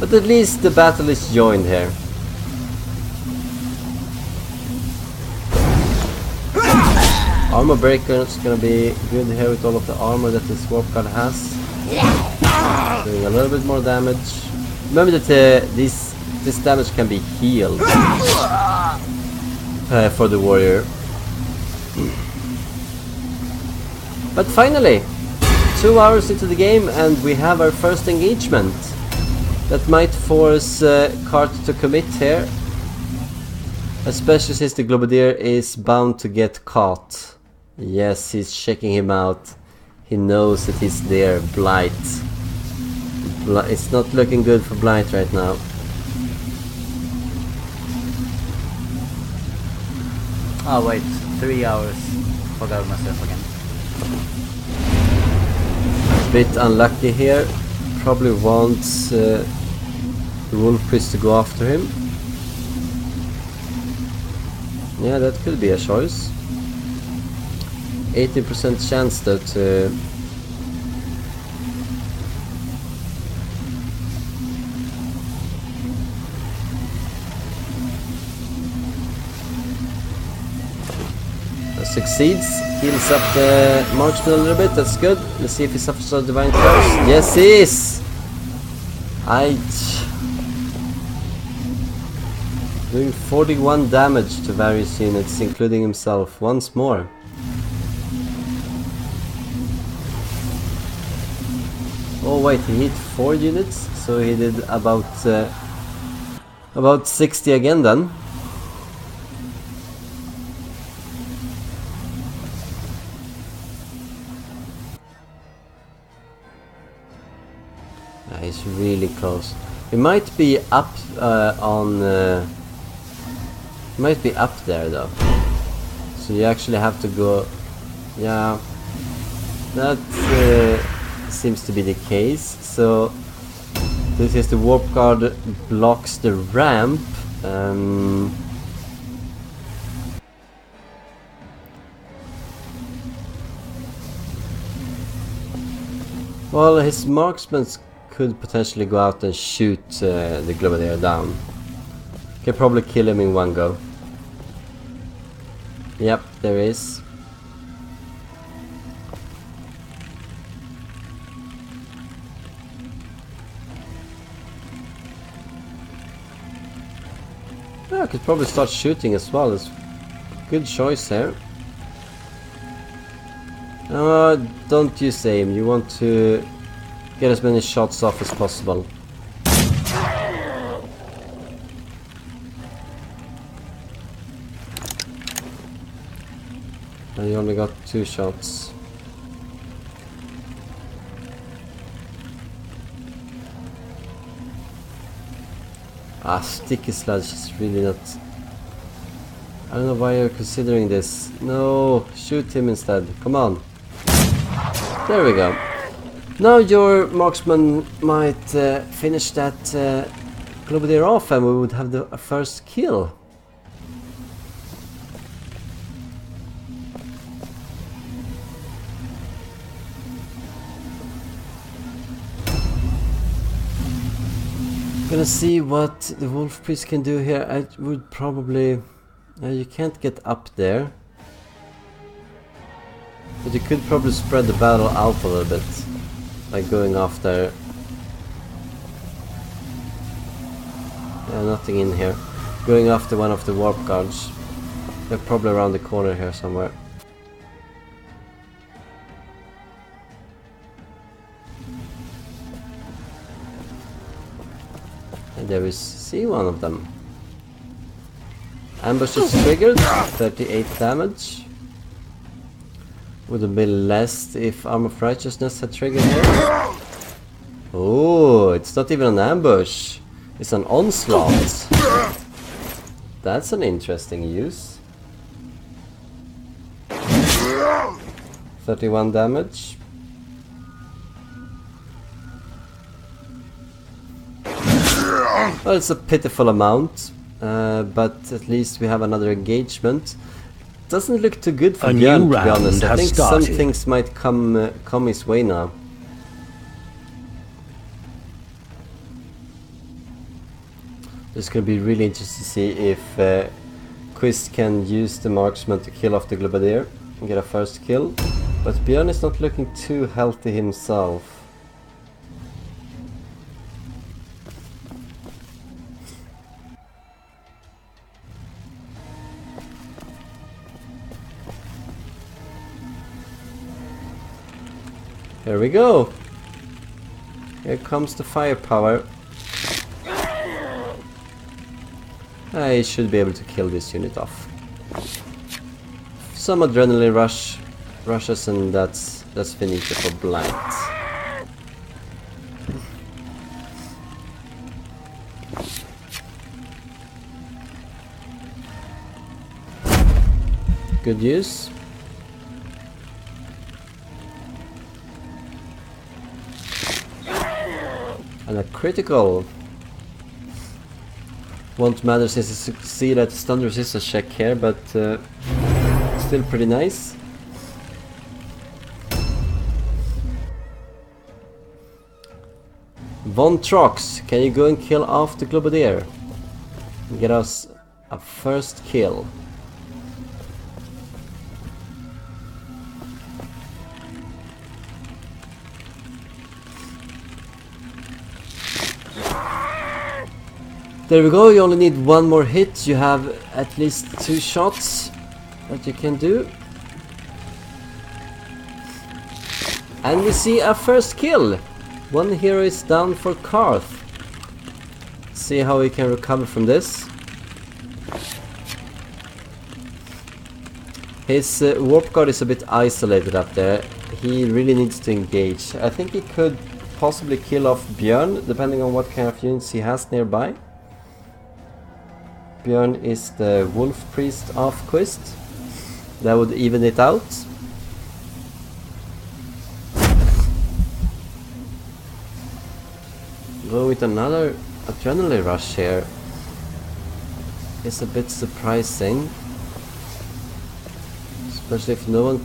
Speaker 1: But at least the battle is joined here. Armor breaker is gonna be good here with all of the armor that this Warp Guard has. Doing a little bit more damage. Remember that this damage can be healed for the warrior. But finally, 2 hours into the game and we have our first engagement. That might force Carth to commit here. Especially since the Globadier is bound to get caught. Yes, he's checking him out. He knows that he's there. Blight. It's not looking good for Blight right now.
Speaker 3: Oh wait, 3 hours. Forgot myself again.
Speaker 1: Bit unlucky here. Probably wants the Wolf Priest to go after him. Yeah, that could be a choice. 80% chance though to... Succeeds, heals up the marksman a little bit, that's good. Let's see if he suffers a divine curse. Yes, he is! Doing 41 damage to various units, including himself, once more. Oh wait, he hit 4 units, so he did about 60 again then. He's really close. He might be up might be up there though. So you actually have to go. Yeah, that seems to be the case. So this is the Warp Guard blocks the ramp. Well, his marksmen could potentially go out and shoot the Globadier down. Can probably kill him in one go. Yep, there is. Yeah, I could probably start shooting as well. It's a good choice here. Don't use aim. You want to get as many shots off as possible. And you only got 2 shots. Sticky sludge is really not... I don't know why you're considering this. No, shoot him instead. Come on. There we go. Now your marksman might finish that Globadier off and we would have the first kill. Gonna see what the Wolf Priest can do here. I would probably... you can't get up there. But you could probably spread the battle out a little bit. By going after... yeah, nothing in here. Going after one of the warp guards. They're probably around the corner here somewhere. And there we see one of them. Ambush is triggered, 38 damage. Would have been less if Arm of Righteousness had triggered here. Oh, it's not even an ambush. It's an onslaught. That's an interesting use. 31 damage. Well, it's a pitiful amount, but at least we have another engagement. Doesn't look too good for Björn, to be honest. I think some things might come his way now. It's going to be really interesting to see if Quist can use the marksman to kill off the Globadier and get a first kill. But Björn is not looking too healthy himself. Here we go. Here comes the firepower. I should be able to kill this unit off. Some adrenaline rushes and that's finito for blind. Good use. And a critical. Won't matter since it succeeded at stun resistance check here, but still pretty nice. Von Trox, can you go and kill off the Globadier? Get us a first kill. There we go, you only need one more hit, you have at least 2 shots that you can do. And we see a first kill! One hero is down for Carth. See how we can recover from this. His warp guard is a bit isolated up there. He really needs to engage. I think he could possibly kill off Björn, depending on what kind of units he has nearby. Björn is the Wolf Priest of Quist. That would even it out. Go with another adrenaline rush here. It's a bit surprising. Especially if no one...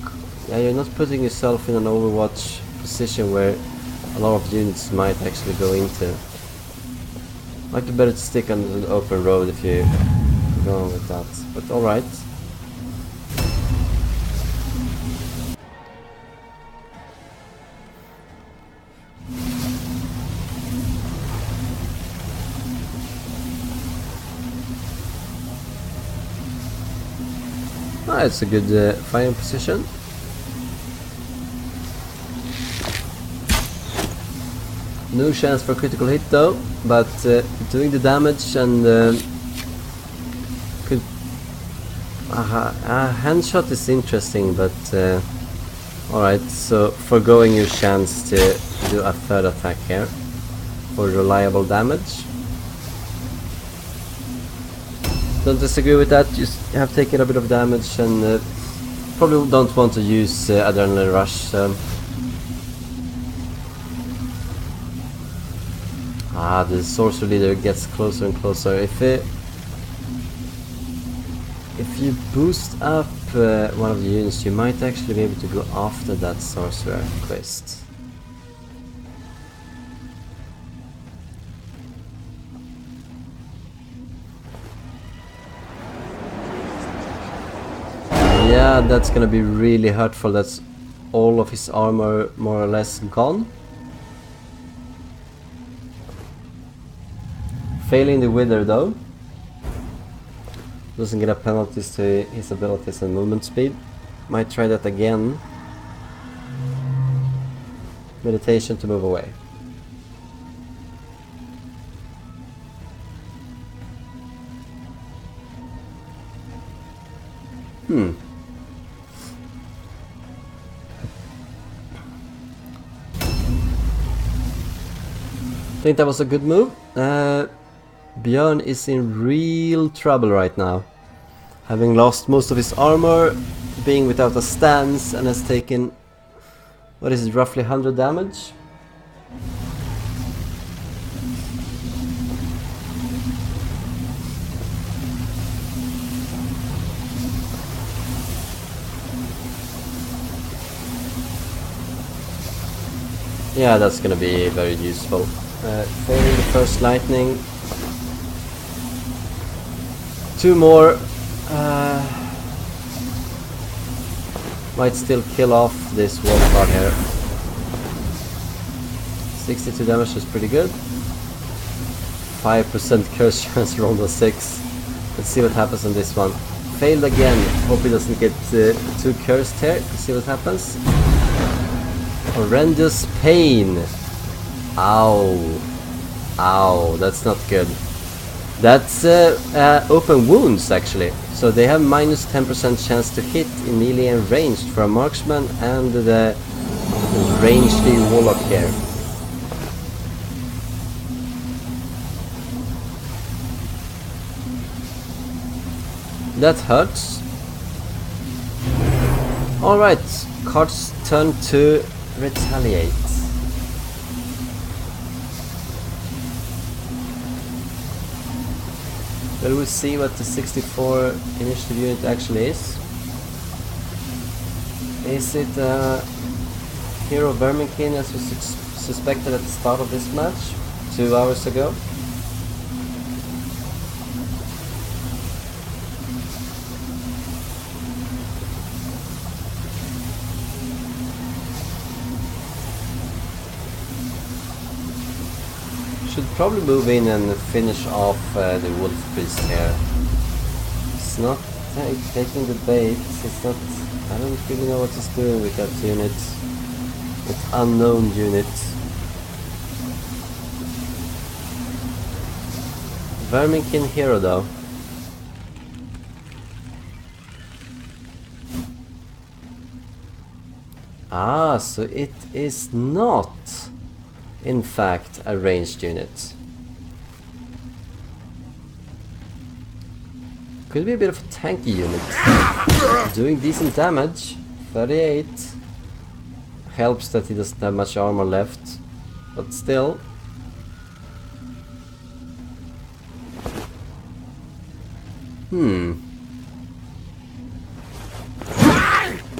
Speaker 1: yeah, you're not putting yourself in an Overwatch position where a lot of units might actually go into. Might be better to stick on an open road if you're going with that, but alright. Ah, it's a good firing position. No chance for critical hit though, but doing the damage and could... a hand shot is interesting, but alright, so foregoing your chance to do a third attack here for reliable damage. Don't disagree with that. Just have taken a bit of damage and probably don't want to use Adrenaline Rush. The sorcerer leader gets closer and closer. If you boost up one of the units, you might actually be able to go after that sorcerer quest. Yeah, that's gonna be really hurtful. That's all of his armor more or less gone. Failing the Wither though. Doesn't get a penalties to his abilities and movement speed. Might try that again. Meditation to move away. I think that was a good move. Björn is in real trouble right now. Having lost most of his armor, being without a stance, and has taken, what is it, roughly 100 damage? Yeah, that's gonna be very useful. Failing the first lightning. 2 more. Might still kill off this wolf guard here. 62 damage is pretty good. 5% curse chance round of 6. Let's see what happens on this one. Failed again. Hope he doesn't get too cursed here. Let's see what happens. Horrendous pain. Ow. Ow, that's not good. That's open wounds actually. So they have minus 10% chance to hit in melee and ranged for a marksman and the ranged warlock here. That hurts. Alright, Carth's turn to retaliate. Well, we'll see what the 64 initiative unit actually is. Is it Hero Verminkin as we suspected at the start of this match 2 hours ago? Should probably move in and finish off the Wolf Priest here. It's not taking the bait. It's not. I don't really know what he's doing with that unit. It's unknown unit. Verminkin hero though. Ah, so it is not in fact a ranged unit. Could be a bit of a tanky unit. Doing decent damage. 38. Helps that he doesn't have much armor left. But still.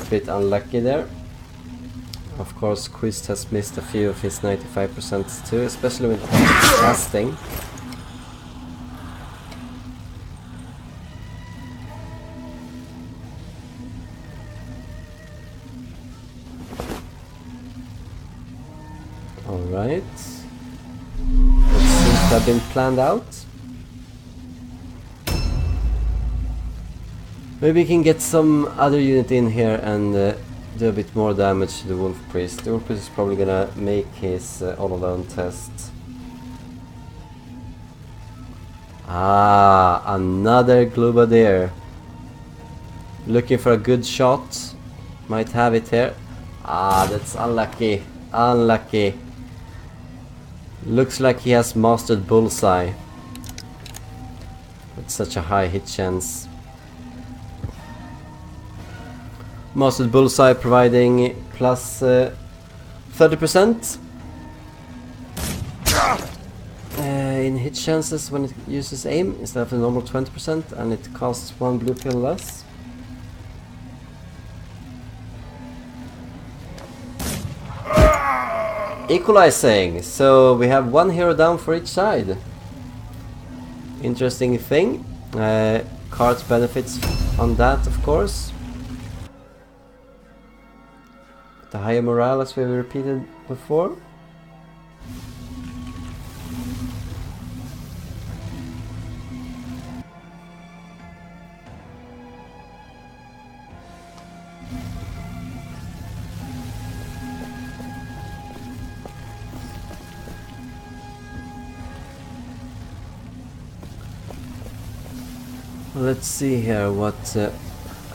Speaker 1: Bit unlucky there. Of course, Quist has missed a few of his 95% too, especially when it comes to casting. Alright. That seems to have been planned out. Maybe we can get some other unit in here and do a bit more damage to the Wolf Priest. The Wolf Priest is probably gonna make his all alone test. Ah, another Glubadier. Looking for a good shot. Might have it here. Ah, that's unlucky. Unlucky. Looks like he has mastered Bullseye. It's such a high hit chance. Mastered Bullseye providing plus 30% in hit chances when it uses aim instead of the normal 20%, and it costs 1 blue pill less. Equalizing, so we have 1 hero down for each side. Interesting thing. Carth benefits on that, of course. The higher morale, as we repeated before. Let's see here what...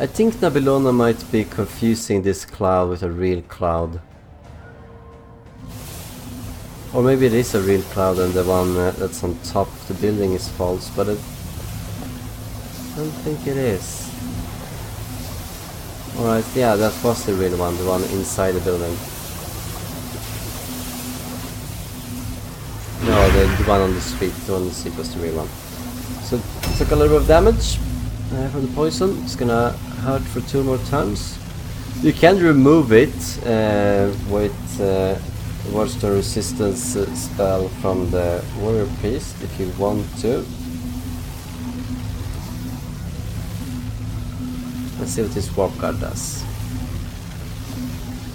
Speaker 1: I think Nabilona might be confusing this cloud with a real cloud. Or maybe it is a real cloud and the one that's on top of the building is false, but I don't think it is. Alright, yeah, that was the real one, the one inside the building. No, the one on the street was the real one. So it took a little bit of damage from the poison. It's gonna hurt for 2 more turns. You can remove it with Watchstone Resistance spell from the Warrior Priest if you want to. Let's see what this Warp Guard does.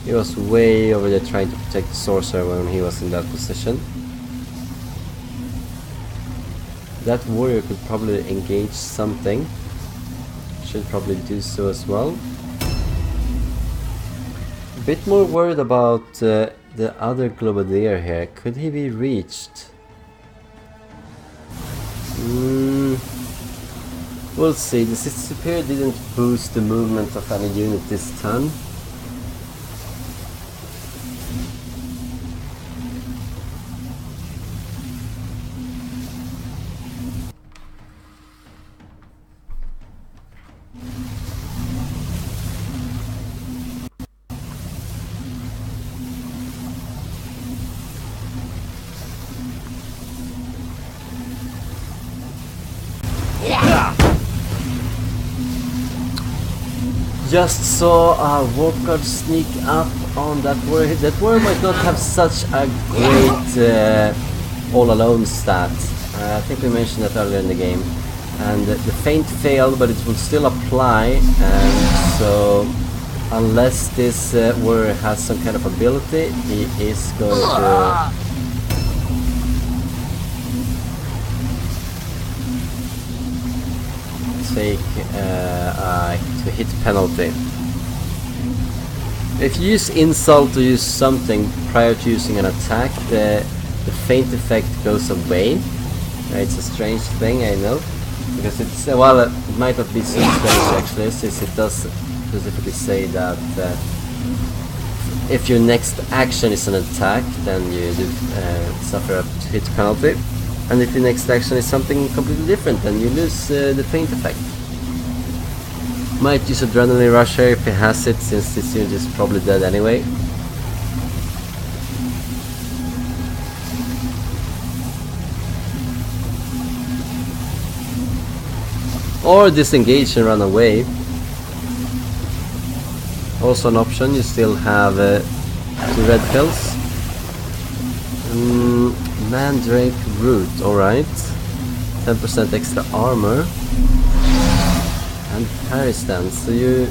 Speaker 1: He was way over there trying to protect the Sorcerer when he was in that position. That warrior could probably engage something. Should probably do so as well. A bit more worried about the other Globadier here. Could he be reached? We'll see. The Superior didn't boost the movement of any unit this turn. Just saw a Warp Guard sneak up on that warrior. That warrior might not have such a great all alone stat. I think we mentioned that earlier in the game. And the feint failed, but it will still apply. And so, unless this warrior has some kind of ability, he is going to take to hit penalty. If you use insult or use something prior to using an attack, the feint effect goes away. It's a strange thing, I know, because it's well, it might not be so strange actually, since it does specifically say that if your next action is an attack, then you do suffer a hit penalty. And if your next action is something completely different, then you lose the feint effect. Might use Adrenaline Rush here if he has it, since this unit is probably dead anyway. Or disengage and run away. Also an option. You still have 2 red pills. Mandrake Root, alright. 10% extra armor. And parry stance. So you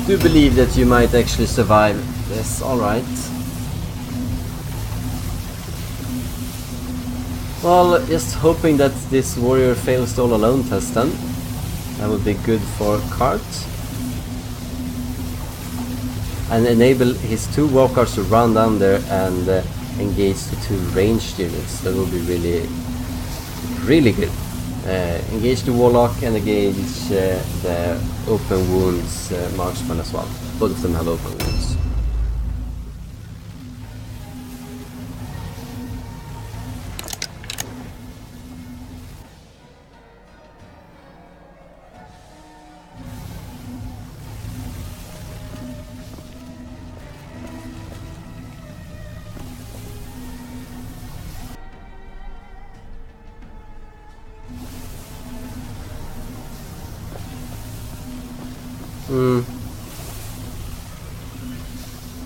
Speaker 1: do believe that you might actually survive this, alright. Well, just hoping that this warrior fails the all alone test then. That would be good for Carth. And enable his 2 walkers to run down there and engage the 2 ranged units. That would be really, really good. Engage the Warlock and engage the open wounds marksman as well. Both of them have open wounds.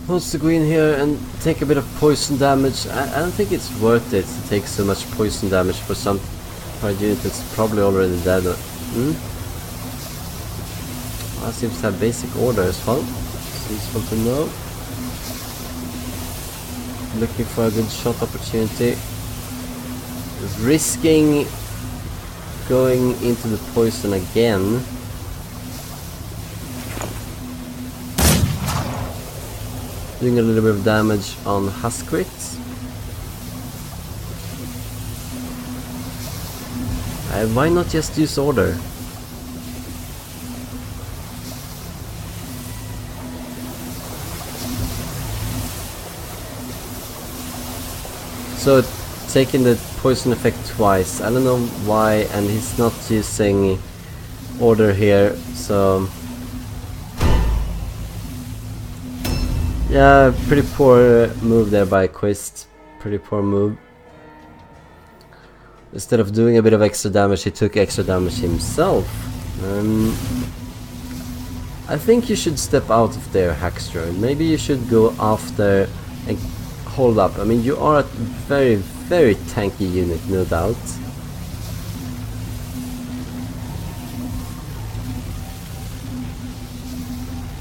Speaker 1: wants to go in here and take a bit of poison damage. I don't think it's worth it to take so much poison damage for a unit that's probably already dead. Well, seems to have basic order as well. It's useful to know. Looking for a good shot opportunity. Risking going into the poison again. Doing a little bit of damage on Huskrits. Why not just use order? So taking the poison effect twice. I don't know why, and he's not using order here, so yeah, pretty poor move there by Quist. Pretty poor move. Instead of doing a bit of extra damage, he took extra damage himself. I think you should step out of there, Hackster. Maybe you should go after and hold up. I mean, you are a very, very tanky unit, no doubt.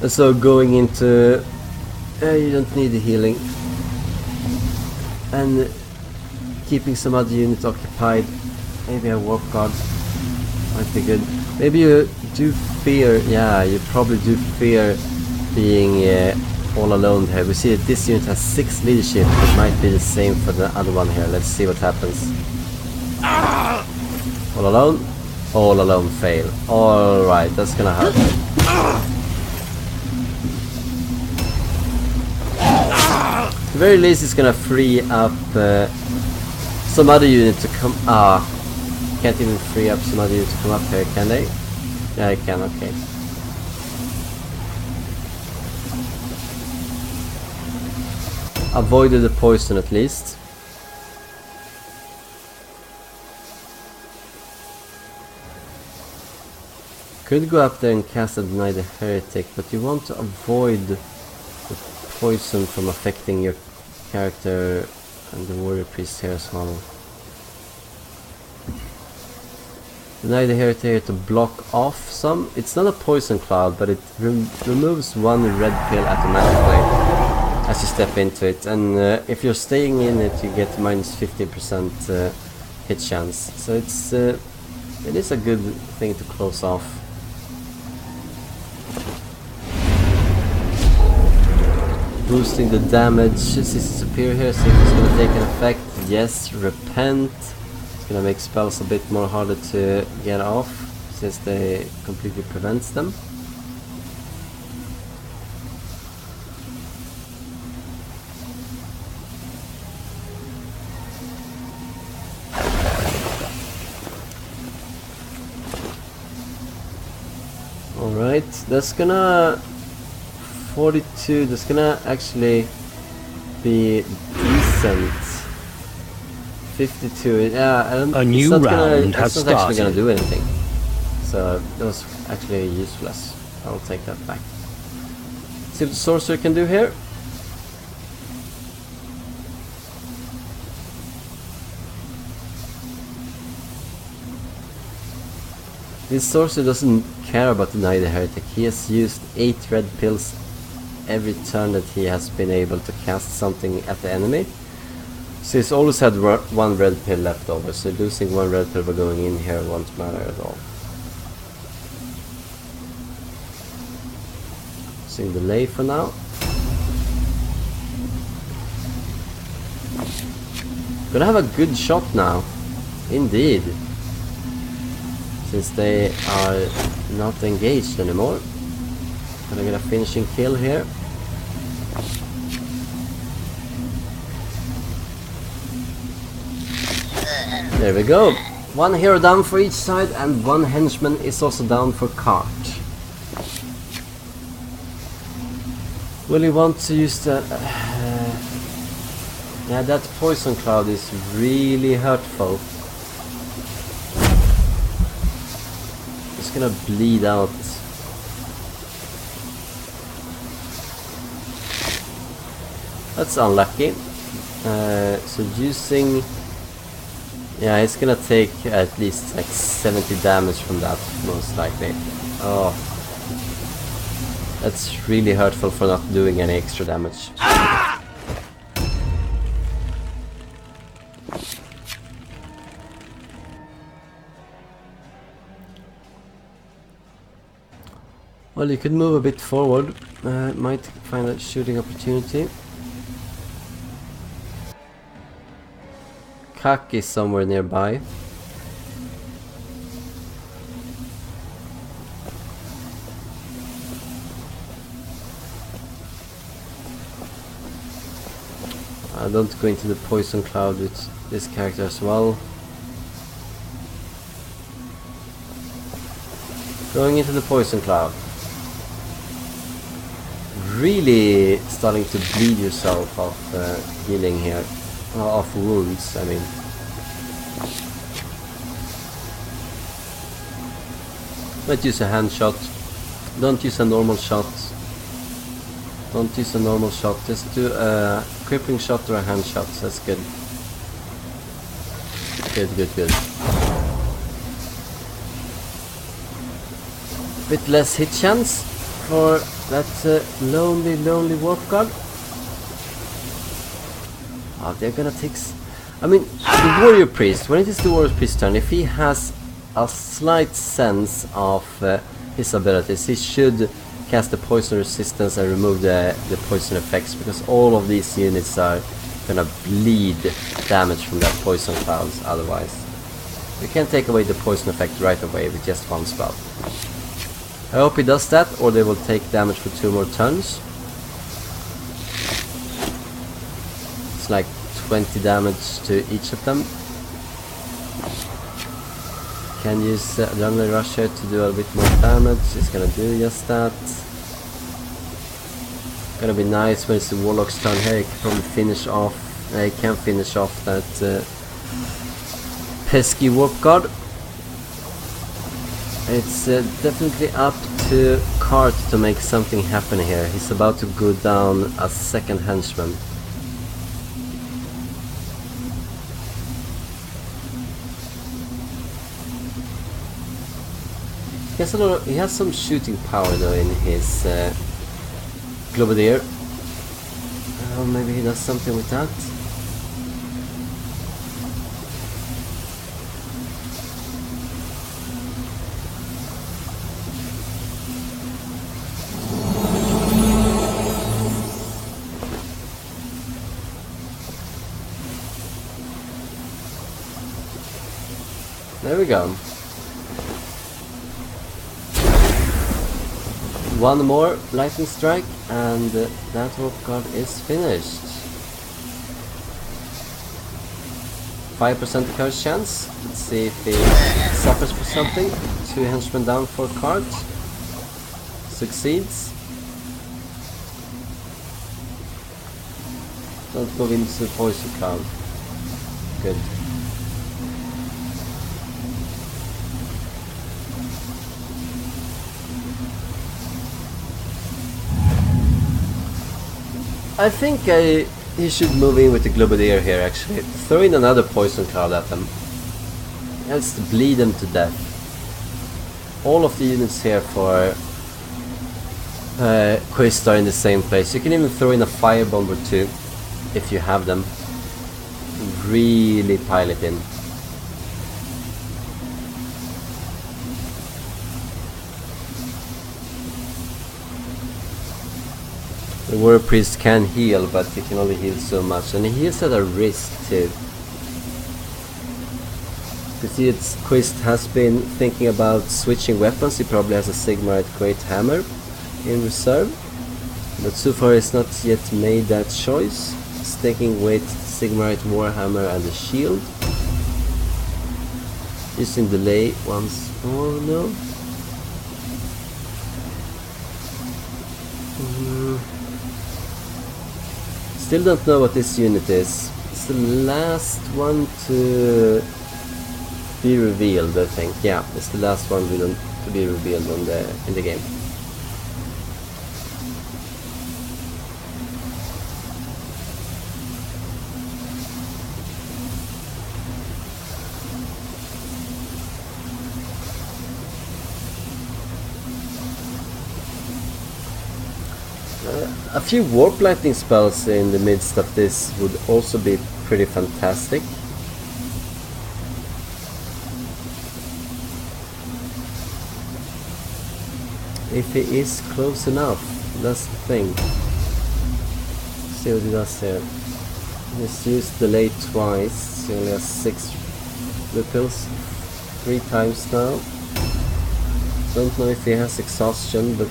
Speaker 1: And so going into... you don't need the healing. And keeping some other units occupied. Maybe a warp guard might be good. Maybe you do fear... Yeah, you probably do fear being all alone here. We see that this unit has 6 leadership. It might be the same for the other one here. Let's see what happens. All alone? All alone fail. Alright, that's gonna hurt. At the very least it's gonna free up some other unit to come... can't even free up some other unit to come up here, can they? Yeah, I can, okay. Avoided the poison at least. Could go up there and cast a Deny the Heretic, but you want to avoid the poison from affecting your character and the warrior priest here as well. Deny the Heretic here to block off some. It's not a poison cloud, but it removes 1 red pill automatically as you step into it, and if you're staying in it you get minus 15% hit chance, so it is a good thing to close off. Boosting the damage. Since it's superior here, see if it's going to take an effect. Yes, Repent. It's going to make spells a bit more harder to get off since they completely prevents them. Alright, that's gonna 42, that's gonna actually be decent. 52, yeah, I don't,
Speaker 2: A new round has
Speaker 1: it's not actually gonna
Speaker 2: started.
Speaker 1: do anything. So that was actually useless. I'll take that back. See what the sorcerer can do here. This sorcerer doesn't care about Deny the Heretic. He has used 8 red pills every turn that he has been able to cast something at the enemy. So he's always had 1 red pill left over, so losing 1 red pill by going in here won't matter at all. Using delay for now. Gonna have a good shot now. Indeed. Since they are not engaged anymore. Gonna get a finishing kill here. There we go. 1 hero down for each side, and 1 henchman is also down for Carth. Will you want to use the... yeah, that poison cloud is really hurtful. It's gonna bleed out. That's unlucky. So using... Yeah, he's gonna take at least like 70 damage from that, most likely. Oh. That's really hurtful for not doing any extra damage. Well, you could move a bit forward. Might find a shooting opportunity. Kak is somewhere nearby. Don't go into the poison cloud with this character as well. Going into the poison cloud. Really starting to bleed yourself off healing here. Off wounds, I mean. Might use a hand shot. Don't use a normal shot. Don't use a normal shot. Just do a crippling shot or a hand shot. That's good. Good. Bit less hit chance for that lonely warp guard. Oh, they're gonna take... I mean, the warrior priest, when it is the warrior priest's turn, if he has a slight sense of his abilities, he should cast the poison resistance and remove the poison effects, because all of these units are gonna bleed damage from that poison clouds otherwise. You can't take away the poison effect right away with just one spell. I hope he does that, or they will take damage for 2 more turns. It's like 20 damage to each of them. Can use Adrenaline Rush here to do a bit more damage. It's gonna do just that. Gonna be nice when it's the Warlock's turn here. He can probably finish off. He can finish off that pesky Warp Guard. It's definitely up to Carth to make something happen here. He's about to go down a second henchman. He has some shooting power though in his Globadier. Maybe he does something with that. There we go. One more lightning strike and that warp guard is finished. 5% curse chance. Let's see if he suffers for something. 2 henchmen down for Carth. Succeeds. Don't move into the poison cloud. Good. I think he should move in with the Globadier here actually. Throw in another poison cloud at them. Let's bleed them to death. All of the units here for Quist are in the same place. You can even throw in a firebomb or 2 if you have them. Really pile it in. The warrior priest can heal, but he can only heal so much, and he heals at a risk too. You see, Quist has been thinking about switching weapons. He probably has a Sigmarite Great Hammer in reserve, but so far he's not yet made that choice. Sticking with Sigmarite Warhammer and the shield. Using delay once more, no? Still don't know what this unit is. It's the last one to be revealed, I think. Yeah, it's the last one to be revealed in the game. A few warp lightning spells in the midst of this would also be pretty fantastic. If he is close enough, that's the thing. Let's see what he does here. He's used delay twice, he only has 6 ripples 3 times now. Don't know if he has exhaustion, but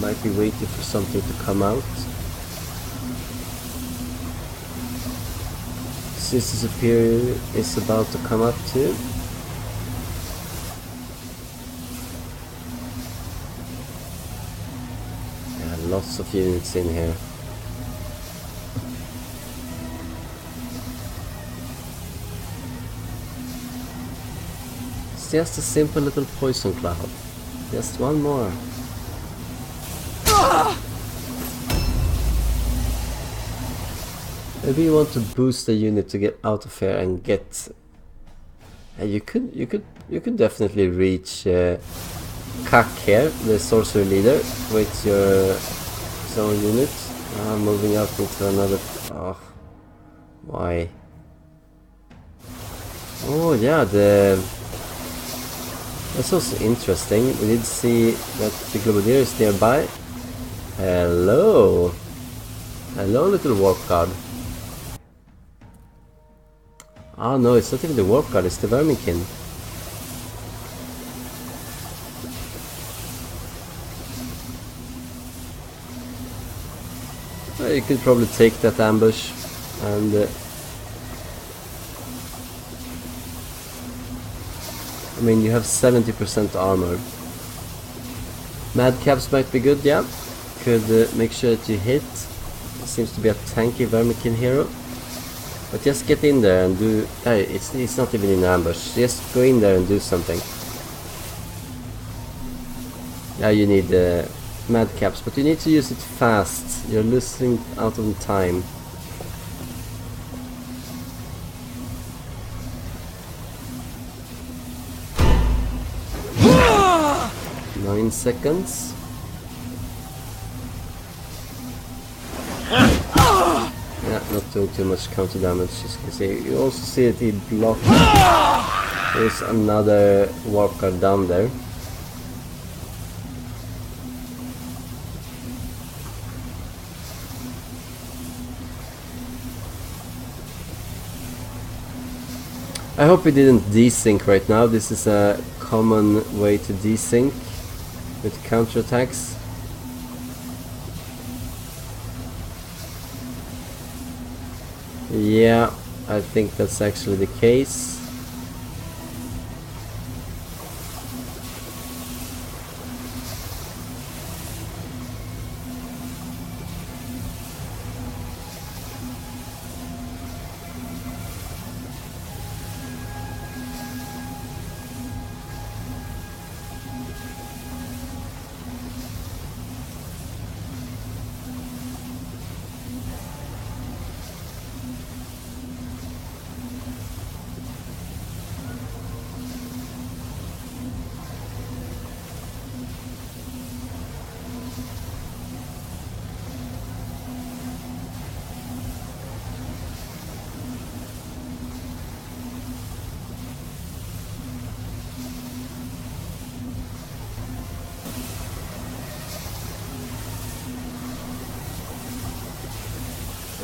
Speaker 1: might be waiting for something to come out. Sister Superior is about to come up too. Yeah, lots of units in here. It's just a simple little poison cloud. Just one more. Maybe you want to boost the unit to get out of here and get. You could definitely reach Kak here, the sorcerer leader, with your zone unit. Moving up into another. Oh, why? Oh yeah, that's also interesting. We did see that the Globadier is nearby. Hello, hello, little warp guard. Ah no, it's not even the warp guard, it's the Verminkin. Well, you could probably take that ambush and I mean, you have 70% armor. Madcaps might be good, yeah. Could make sure that you hit. Seems to be a tanky Verminkin hero. But just get in there and do... it's not even in ambush. Just go in there and do something. Yeah, you need Madcaps, but you need to use it fast. You're losing out on time. Nine seconds. Yeah, not doing too much counter damage, as you can see. You also see that he blocked. There's another warp guard down there. I hope we didn't desync right now. This is a common way to desync with counterattacks. Yeah, I think that's actually the case.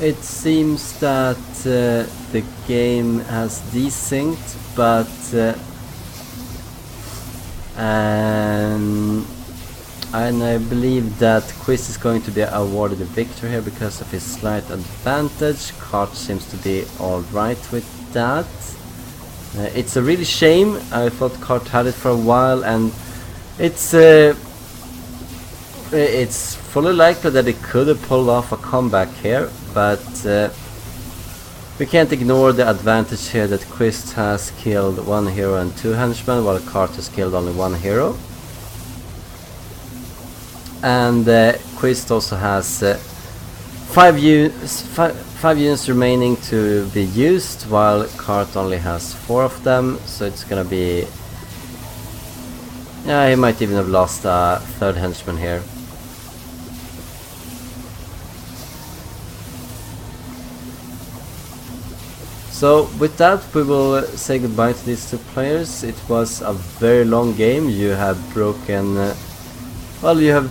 Speaker 1: It seems that the game has desynced, but and I believe that Quist is going to be awarded the victory here because of his slight advantage. Carth seems to be alright with that. It's a really shame. I thought Carth had it for a while, and it's fully likely that he could have pulled off a comeback here, but we can't ignore the advantage here that Quist has killed 1 hero and 2 henchmen, while Carth has killed only 1 hero. And Quist also has 5 units remaining to be used, while Carth only has 4 of them, so it's gonna be... yeah, he might even have lost a 3rd henchman here. So with that we will say goodbye to these two players. It was a very long game. You have broken well, you have